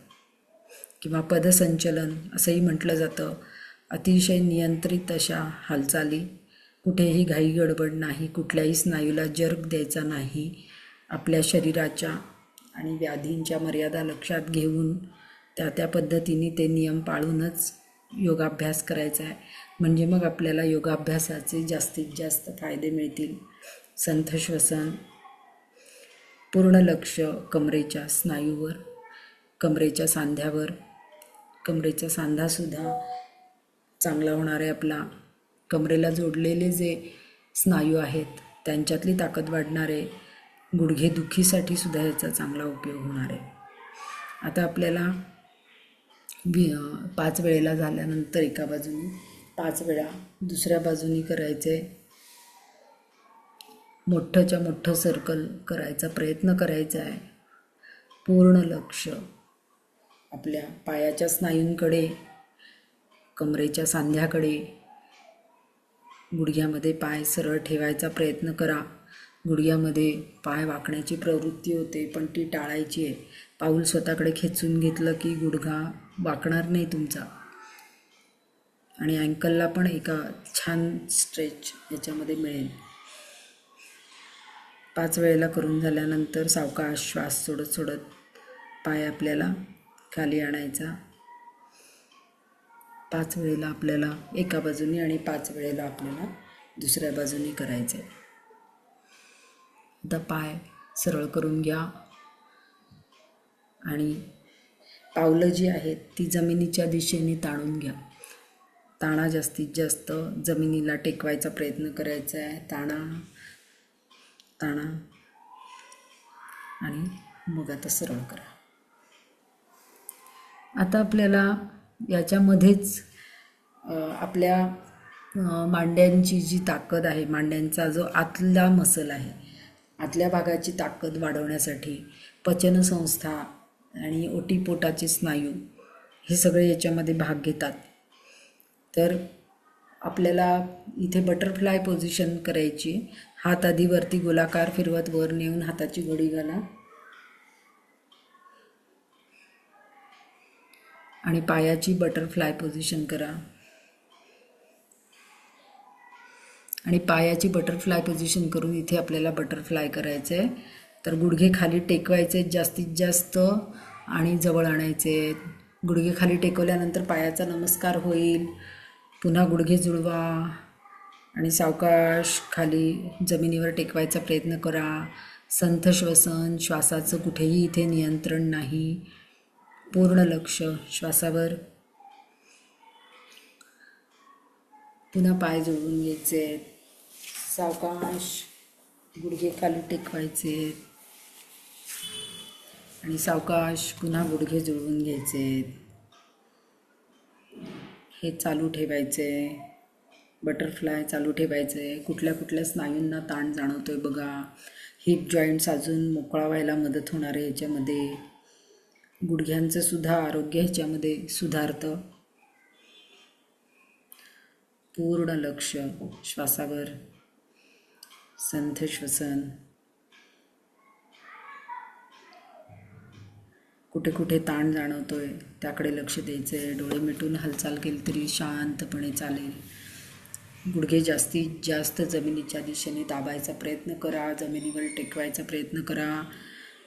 किंवा पदसंचलन असंही म्हटलं जातं. अतिशय नियंत्रित अशा हालचाली, कुठेही घाई गडबड नाही, कुठल्याही स्नायूला जर्क द्यायचा नाही. आपल्या शरीराच्या आणि व्याधींच्या मर्यादा लक्षात घेऊन त्या पद्धतीने ते नियम पाळूनच योगाभ्यास करायचा आहे. म्हणजे मग आपल्याला योगाभ्यासाचे जास्तीत जास्त फायदे मिळतील. संथ श्वसन, पूर्ण लक्ष कमरेच्या स्नायूवर, कमरेच्या सांध्यावर. कमरेचा सांधासुद्धा चांगला होणार आहे आपला. कमरेला जोडलेले जे स्नायू आहेत त्यांच्यातली ताकद वाढणार आहे. गुडघे दुखीसाठी सुद्धा याचा चांगला उपयोग होणार आहे. आता आपल्याला 5 वेळेला झाल्यानंतर एका बाजूनी 5 वेळा दुसऱ्या बाजूनी करायचे. मोठंच्या मोठं सर्कल करायचा प्रयत्न करायचा आहे. पूर्ण लक्ष आपल्या पायाच्या स्नायूंकडे, कमरेच्या सांध्याकडे. गुडघ्यामध्ये पाय सरळ ठेवायचा प्रयत्न करा. गुडघ्यामध्ये पाय वाकण्याची प्रवृत्ती होते पण ती टाळायची आहे. पाऊल स्वतःकडे खेचून घेतलं की गुडघा वाकणार नाही तुमचा. आणि अँकलला पण एका छान स्ट्रेच याच्यामध्ये मिळेल. 5 वेळेला करून झाल्यानंतर सावकाश श्वास सोडत सोडत पाय आपल्याला खाली आणायचा. 5 वेळेला आपल्याला एका बाजूनी आणि 5 वेळेला आपल्याला दुसऱ्या बाजूनी करायचं आहे. आता पाय सरळ करून घ्या आणि पावलं जी आहेत ती जमिनीच्या दिशेने ताणून घ्या. ताणा जास्तीत जास्त जमिनीला टेकवायचा प्रयत्न करायचा आहे. ताणा ताणा आणि मग आता सरळ करा. आता आपल्याला याच्यामध्येच आपल्या मांड्यांची जी ताकद आहे, मांड्यांचा जो आतला मसल आहे, आतल्या भागाची ताकद वाढवण्यासाठी पचनसंस्था आणि ओटीपोटाचे स्नायू हे सगळे याच्यामध्ये भाग घेतात. तर आपल्याला इथे बटरफ्लाय पोझिशन करायची. हात आधी वरती गोलाकार फिरवत वर नेऊन हाताची घडी घाला आणि पायाची बटरफ्लाय पोझिशन करा. आणि पायाची बटरफ्लाय पोझिशन करून इथे आपल्याला बटरफ्लाय करायचं आहे. तर गुडघे खाली टेकवायचे जास्तीत जास्त आणि जवळ आणायचे. गुडघे खाली टेकवल्यानंतर पायाचा नमस्कार होईल. पुन्हा गुडघे जुळवा आणि सावकाश खाली जमिनीवर टेकवायचा प्रयत्न करा. संथ श्वसन, श्वासाचं कुठेही इथे नियंत्रण नाही. पूर्ण लक्ष श्वासावर. पुन्हा पाय जुळवून घ्यायचे. सावकाश गुडघे खाली टेकवायचे आणि सावकाश पुन्हा गुडघे जुळवून घ्यायचे. हे चालू ठेवायचे. बटरफ्लाय चालू ठेवायचे. कुठल्या कुठल्या स्नायूंना ताण जाणवतोय बघा. हिप जॉईंट्स अजून मोकळा व्हायला मदत होणार आहे ह्याच्यामध्ये. गुडघ्यांचं सुद्धा आरोग्य ह्याच्यामध्ये सुधारतं. पूर्ण लक्ष श्वासावर. संथ श्वसन. कुठे कुठे ताण जाणवतोय त्याकडे लक्ष द्यायचं आहे. डोळे मिटून हालचाल केली तरी शांतपणे चालेल. गुडघे जास्तीत जास्त जमिनीच्या दिशेने दाबायचा प्रयत्न करा. जमिनीवर टेकवायचा प्रयत्न करा.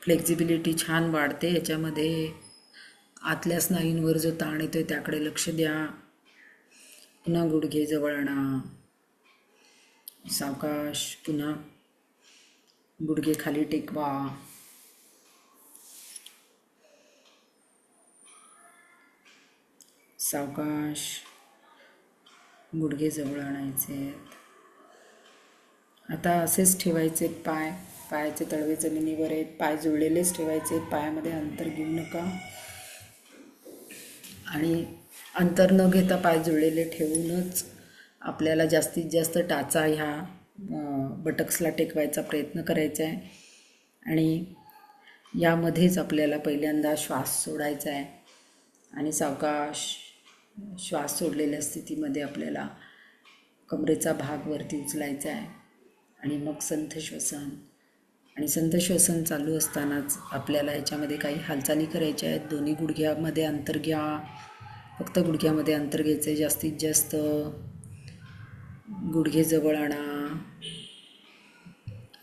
फ्लेक्झिबिलिटी छान वाढते याच्यामध्ये. आतल्या स्नायूंवर जो ताण येतोय त्याकडे लक्ष द्या. पुन्हा गुडघे जवळ आणा. सावकाश पुन्हा गुडघे खाली टेकवा. सावकाश गुडघे जवळ आणायचे. आता असेच ठेवायचे पाय. पायाचे तळवे जमिनीवर आहेत. पाय जुळलेलेच ठेवायचे. पायामध्ये अंतर घेऊ नका. आणि अंतर न घेता पाय जुळलेले ठेवूनच आपल्याला जास्तीत जास्त टाचा ह्या बटक्सला टेकवायचा प्रयत्न करायचा आहे. आणि यामध्येच आपल्याला पहिल्यांदा श्वास सोडायचा आहे. आणि सावकाश श्वास सोडलेल्या स्थितीमध्ये आपल्याला कमरेचा भाग वरती उचलायचा आहे. आणि मग संथ श्वसन. आणि संथ श्वसन चालू असतानाच आपल्याला याच्यामध्ये काही हालचाली करायच्या आहेत. दोन्ही गुडघ्यामध्ये अंतर घ्या. फक्त गुडघ्यामध्ये अंतर घ्यायचं आहे जास्तीत जास्त. गुडघे जवळ आणा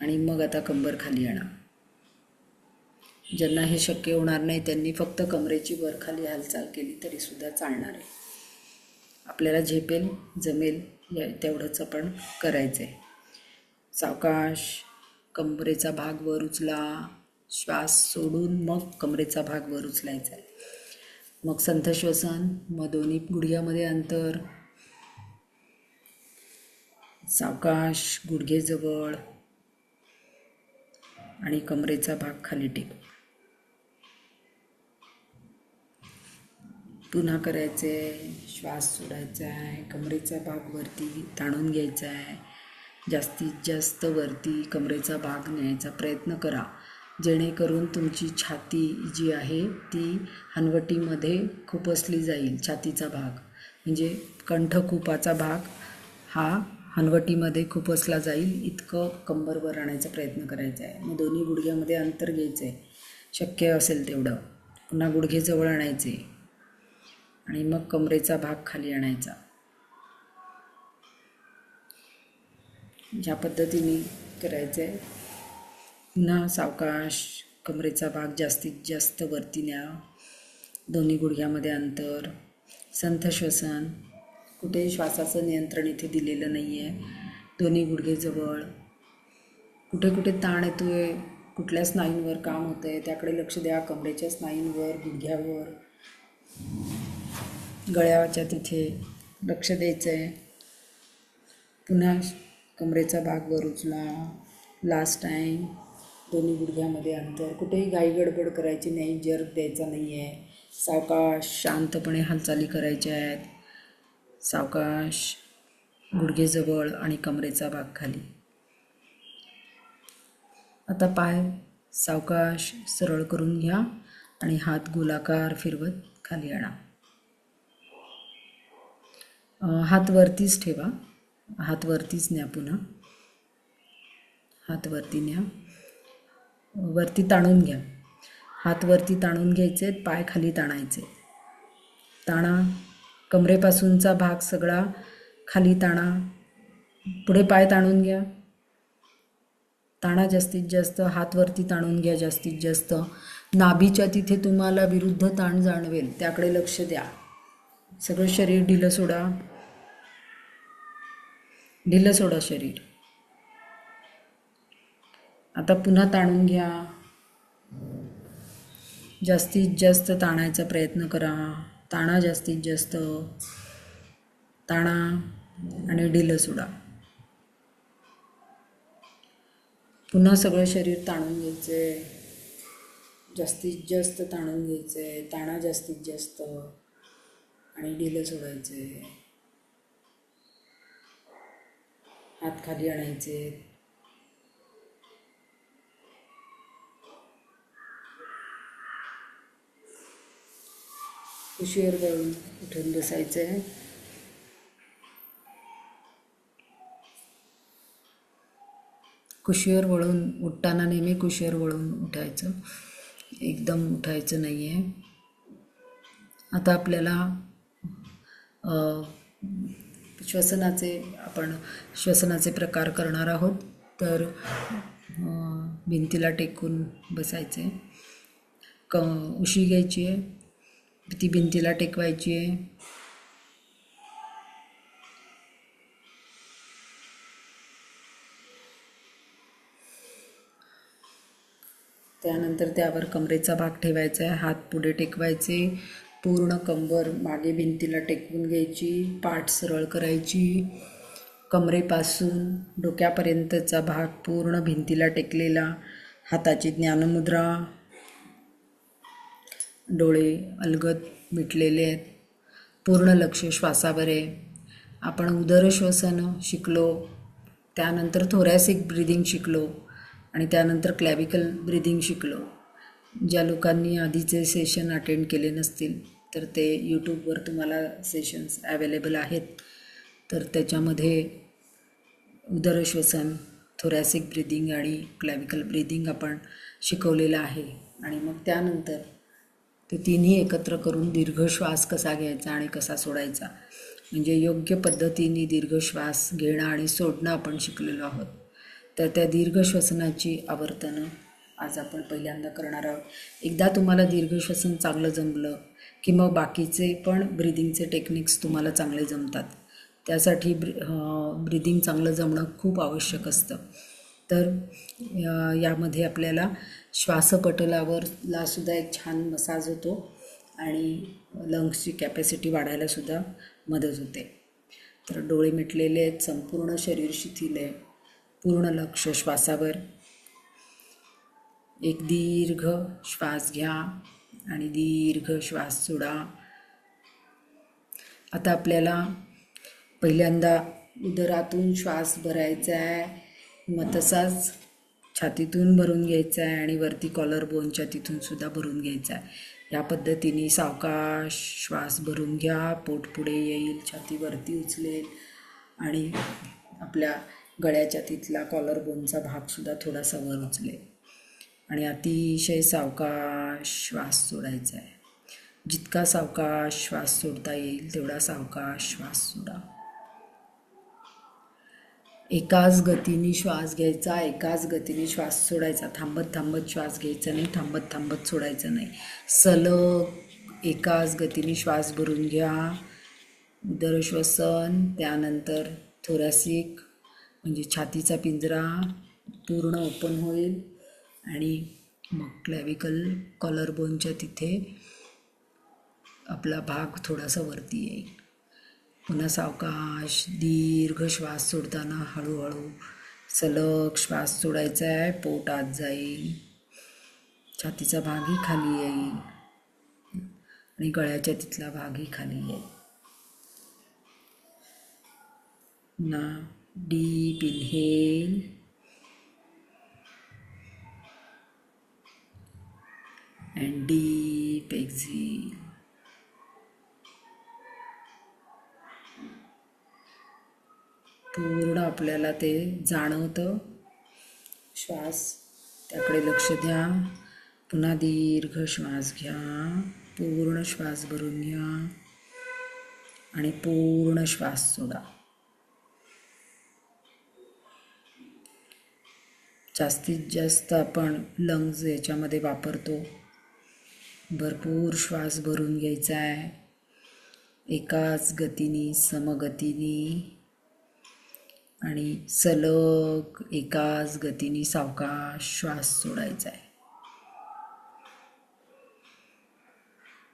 आणि मग आता कंबर खाली आणा. ज्यांना हे शक्य होणार नाही त्यांनी फक्त कमरेची वर खाली हालचाल केली तरीसुद्धा चालणार आहे. आपल्याला झेपेल जमेल तेवढंच आपण करायचं आहे. सावकाश कमरेचा भाग वर उचला. श्वास सोडून मग कमरेचा भाग वर उचलायचा आहे. मग संथ श्वसन. मग दोन्ही गुडघ्यामध्ये अंतर. सावकाश गुडघे जवळ आणि कमरेचा भाग खाली टेक. पुन्हा करायचे. श्वास सोडायचा आहे. कमरेचा भाग वरती ताणून घ्यायचा आहे. जास्तीत जास्त वरती कमरेचा भाग न्यायचा प्रयत्न करा. जेणेकरून तुमची छाती जी आहे ती हनवटीमध्ये खुपसली जाईल. छातीचा भाग म्हणजे कंठकूपाचा भाग हा हनवटीमध्ये खुपसला जाईल इतकं कंबरवर आणायचा प्रयत्न करायचा आहे. मग दोन्ही गुडघ्यामध्ये अंतर घ्यायचं आहे शक्य असेल तेवढं. पुन्हा गुडघे जवळ आणायचे आणि मग कमरेचा भाग खाली आणायचा. ह्या पद्धतीने करायचं आहे. पुन्हा सावकाश कमरेचा भाग जास्तीत जास्त वरती न्या. दोन्ही गुडघ्यामध्ये अंतर. संथ श्वसन. कुठेही श्वासाचं नियंत्रण इथे दिलेलं नाही आहे. दोन्ही गुडघे जवळ. कुठे कुठे ताण येतो आहे, कुठल्या स्नायूंवर काम होतं आहे त्याकडे लक्ष द्या. कमरेच्या स्नायूंवर, गुडघ्यावर, गळ्याच्या तिथे लक्ष द्यायचं आहे. पुन्हा कमरेचा भाग वर उचला. Last time. दोन्ही गुडघ्यामध्ये अंतर. कुठेही घाई गडबड करायची नाही. जर्क द्यायचा नाही आहे. सावकाश शांतपणे हालचाली करायच्या आहेत. सावकाश गुडघे जवळ आणि कमरेचा भाग खाली. आता पाय सावकाश सरळ करून घ्या आणि हात गोलाकार फिरवत खाली आणा. हात वरतीच ठेवा, हात वरतीच न्या, पुन्हा हात वरती न्या, वरती ताणून घ्या, हात वरती ताणून घ्यायचे, पाय खाली ताणायचे, ताणा, कमरेपासूनचा भाग सगळा खाली ताणा, पुढे पाय ताणून घ्या, ताणा जास्तीत जास्त, हात वरती ताणून घ्या जास्तीत जास्त, नाभीच्या तिथे तुम्हाला विरुद्ध ताण जाणवेल त्याकडे लक्ष द्या, सगळं शरीर ढिलं सोडा, ढिलं सोडा शरीर. आता पुन्हा ताणून घ्या, जास्तीत जास्त ताणायचा प्रयत्न करा, ताणा जास्तीत जास्त, ताणा आणि ढिलं सोडा. पुन्हा सगळं शरीर ताणून घ्यायचे, जास्तीत जास्त ताणून घ्यायचे, ताणा जास्तीत जास्त आणि ढिलं सोडायचे, हात खाली आणायचे, कुशीवर वळून उठून बसायचे, कुशीवर वळून उठताना नेहमी कुशीवर वळून उठायचं, एकदम उठायचं नाही आहे. आता आपल्याला श्वसनाचे प्रकार करणार आहोत. तर भिंतीला टेकून बसायचे, उशी घ्यायची आहे, ती भिंतीला टेकवायची आहे, त्यानंतर त्यावर कमरेचा भाग ठेवायचा आहे, हात पुढे टेकवायचे, पूर्ण कंबर मागे भिंतीला टेकवून घ्यायची, पाठ सरळ करायची, कमरेपासून डोक्यापर्यंतचा भाग पूर्ण भिंतीला टेकलेला, हाताची ज्ञानमुद्रा, डोळे अलगद मिटलेले आहेत, पूर्ण लक्ष श्वासावर आहे. आपण उदरश्वसन शिकलो, त्यानंतर थोरॅसिक ब्रिदिंग शिकलो आणि त्यानंतर क्लॅविकल ब्रिदिंग शिकलो. ज्या लोकांनी आधीचे सेशन अटेंड केले नसतील तर ते यूट्यूबवर तुम्हाला सेशन्स ॲवेलेबल आहेत. तर त्याच्यामध्ये उदरश्वसन, थोरॅसिक ब्रिदिंग आणि क्लॅविकल ब्रिदिंग आपण शिकवलेलं आहे. आणि मग त्यानंतर ते तिन्ही एकत्र करून दीर्घ श्वास कसा घ्यायचा आणि कसा सोडायचा, म्हणजे योग्य पद्धतीने दीर्घ श्वास घेणं आणि सोडणं आपण शिकलेलो आहोत. तर त्या दीर्घ श्वसनाची आवर्तनं आज आपण पहिल्यांदा करणार आहोत. एकदा तुम्हाला दीर्घ श्वसन चांगलं जमलं की मग बाकीचे पण ब्रिदिंगचे टेक्निक्स तुम्हाला चांगले जमतात. त्यासाठी ब्रिदिंग चांगलं जमणं खूप आवश्यक असतं. तर यामध्ये आपल्याला श्वासपटलावरला सुद्धा एक छान मसाज होतो आणि लंग्सची कॅपॅसिटी वाढायलासुद्धा मदत होते. तर डोळे मिटलेले आहेत, संपूर्ण शरीर शिथिल आहे, पूर्ण लक्ष श्वासावर. एक दीर्घ श्वास घ्या आणि दीर्घ श्वास सोडा. आता आपल्याला पहिल्यांदा उदरातून श्वास भरायचा आहे, मग तसाच छातीतून भरून घ्यायचा आहे आणि वरती कॉलर बोनच्या तिथून सुद्धा भरून घ्यायचा आहे. या पद्धतीने सावकाश श्वास भरून घ्या, पोट पुढे येईल, छाती वरती उचलेल आणि आपल्या गळ्याच्या तिथला कॉलर बोनचा भागसुद्धा थोडासा वर उचलेल आणि अतिशय सावकाश श्वास सोडायचा आहे. जितका सावकाश श्वास सोडता येईल तेवढा सावकाश श्वास सोडा. एकाच गतीने श्वास घ्यायचा, एकाच गतीने श्वास सोडायचा. थांबत थांबत श्वास घ्यायचा नाही, थांबत थांबत सोडायचं नाही. सलग एकाच गतीने श्वास भरून घ्या. उदरश्वसन, त्यानंतर थोरॅसिक म्हणजे छातीचा पिंजरा पूर्ण ओपन होईल आणि मग क्लॅविकल कॉलर बोनच्या तिथे आपला भाग थोडासा वरती येईल. पुन्हा सावकाश दीर्घ श्वास सोडताना हळूहळू सलग श्वास सोडायचा आहे. पोट आत जाईल, छातीचा भागही खाली येईल आणि गळ्याच्या तिथला भागही खाली येईल. पुन्हा deep inhale and deep exhale. पूर्ण आपल्याला ते जाणवतं. श्वास त्याकडे लक्ष द्या. पुन्हा दीर्घ श्वास घ्या. पूर्ण श्वास भरून घ्या आणि पूर्ण श्वास सोडा. जास्तीत जास्त आपण लंग्स याच्यामध्ये वापरतो. भरपूर श्वास भरून घ्यायचा आहे. एकाच गतीने, समगतीने आणि सलग एकाच गतीने सावकाश श्वास सोडायचा आहे.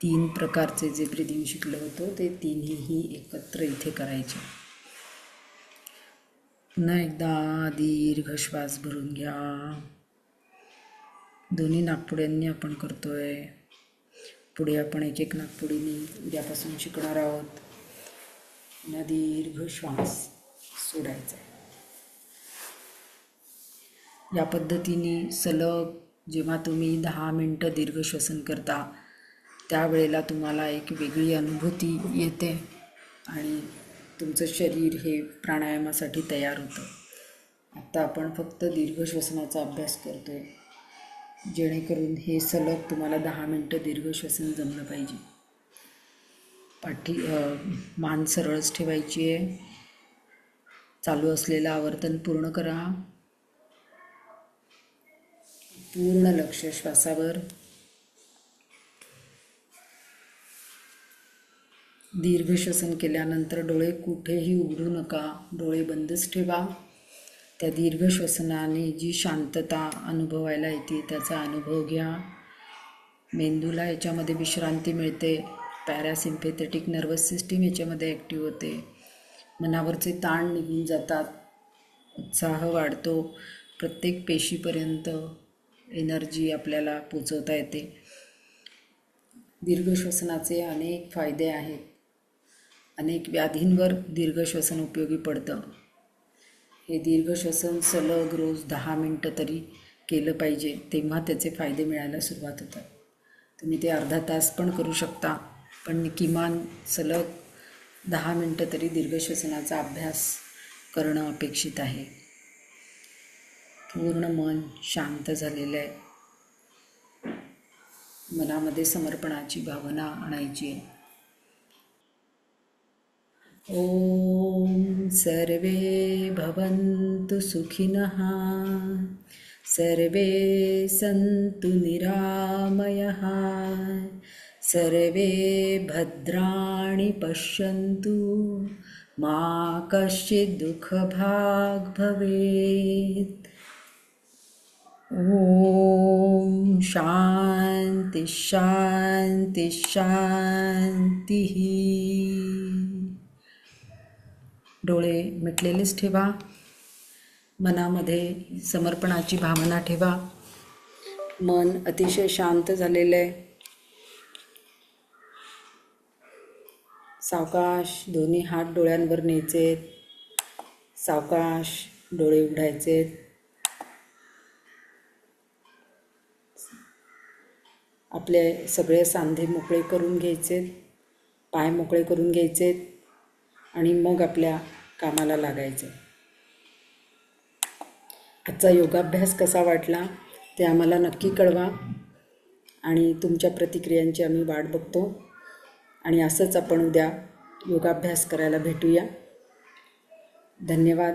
3 प्रकारचे जे ब्रीदिंग शिकलो होतो ते तिन्ही एकत्र इथे करायचे. पुन्हा एकदा दीर्घ श्वास भरून घ्या. दोन्ही नाकपुड्यांनी आपण करतोय. पुढे आपण एक एक नाकपुडीने उद्यापासून शिकणार आहोत. पुन्हा दीर्घ श्वास सोडायचा. या पद्धतीने सलग जेव्हा तुम्ही 10 मिनटं दीर्घ श्वसन करता त्यावेळेला तुम्हाला एक वेगळी अनुभूती येते आणि तुमचं शरीर हे प्राणायामासाठी तयार होतं. आत्ता आपण फक्त दीर्घ श्वसनाचा अभ्यास करतो आहे, जेणेकरून हे सलग तुम्हाला 10 मिनटं दीर्घ श्वसन जमलं पाहिजे. मान सरळच ठेवायची आहे. चालू असलेलं आवर्तन पूर्ण करा. पूर्ण लक्ष श्वासावर. दीर्घ श्वसन केल्यानंतर डोळे कुठेही उघडू नका. डोळे बंदच ठेवा. त्या दीर्घ श्वसनाने जी शांतता अनुभवायला येते त्याचा अनुभव घ्या. मेंदूला याच्यामध्ये विश्रांती मिळते. पॅरासिम्पॅथेटिक नर्वस सिस्टीम याच्यामध्ये ॲक्टिव्ह होते. मनावरचे ताण निघून जातात. उत्साह वाढतो. प्रत्येक पेशीपर्यंत एनर्जी आपल्याला पोचवता येते. दीर्घ श्वसनाचे अनेक फायदे आहेत. अनेक व्याधींवर दीर्घ श्वसन उपयोगी पडतं. हे दीर्घ श्वसन सलग रोज 10 मिनटं तरी केलं पाहिजे, तेव्हा त्याचे फायदे मिळायला सुरुवात होतात. तुम्ही ते अर्धा तास पण करू शकता, पण किमान सलग 10 मिनटं तरी दीर्घ श्वसनाचा अभ्यास करणं अपेक्षित आहे. पूर्ण मन शांत झालेलं आहे. मनामध्ये समर्पणाची भावना आणायची आहे. ओम सर्वे भवन्तु सुखिनः, सर्वे सन्तु निरामयः, सर्वे भद्राणि पश्यन्तु, मा कश्चित् दुःखभाग् भवेत्. ओम शांति शांति शांती. डोळे मिटलेलेच ठेवा. मनामध्ये समर्पणाची भावना ठेवा. मन अतिशय शांत झालेलं आहे. सावकाश दोन्ही हात डोळ्यांवर न्यायचे. सावकाश डोळे उघडायचे. आपले सगळे सांधे मोकळे करून घ्यायचे. पाय मोकळे करून घ्यायचे आणि मग आपल्या कामाला लागायचं. आजचा योगाभ्यास कसा वाटला ते आम्हाला नक्की कळवा आणि तुमच्या प्रतिक्रियांची आम्ही वाट बघतो. आणि असंच आपण उद्या योगाभ्यास करायला भेटूया. धन्यवाद.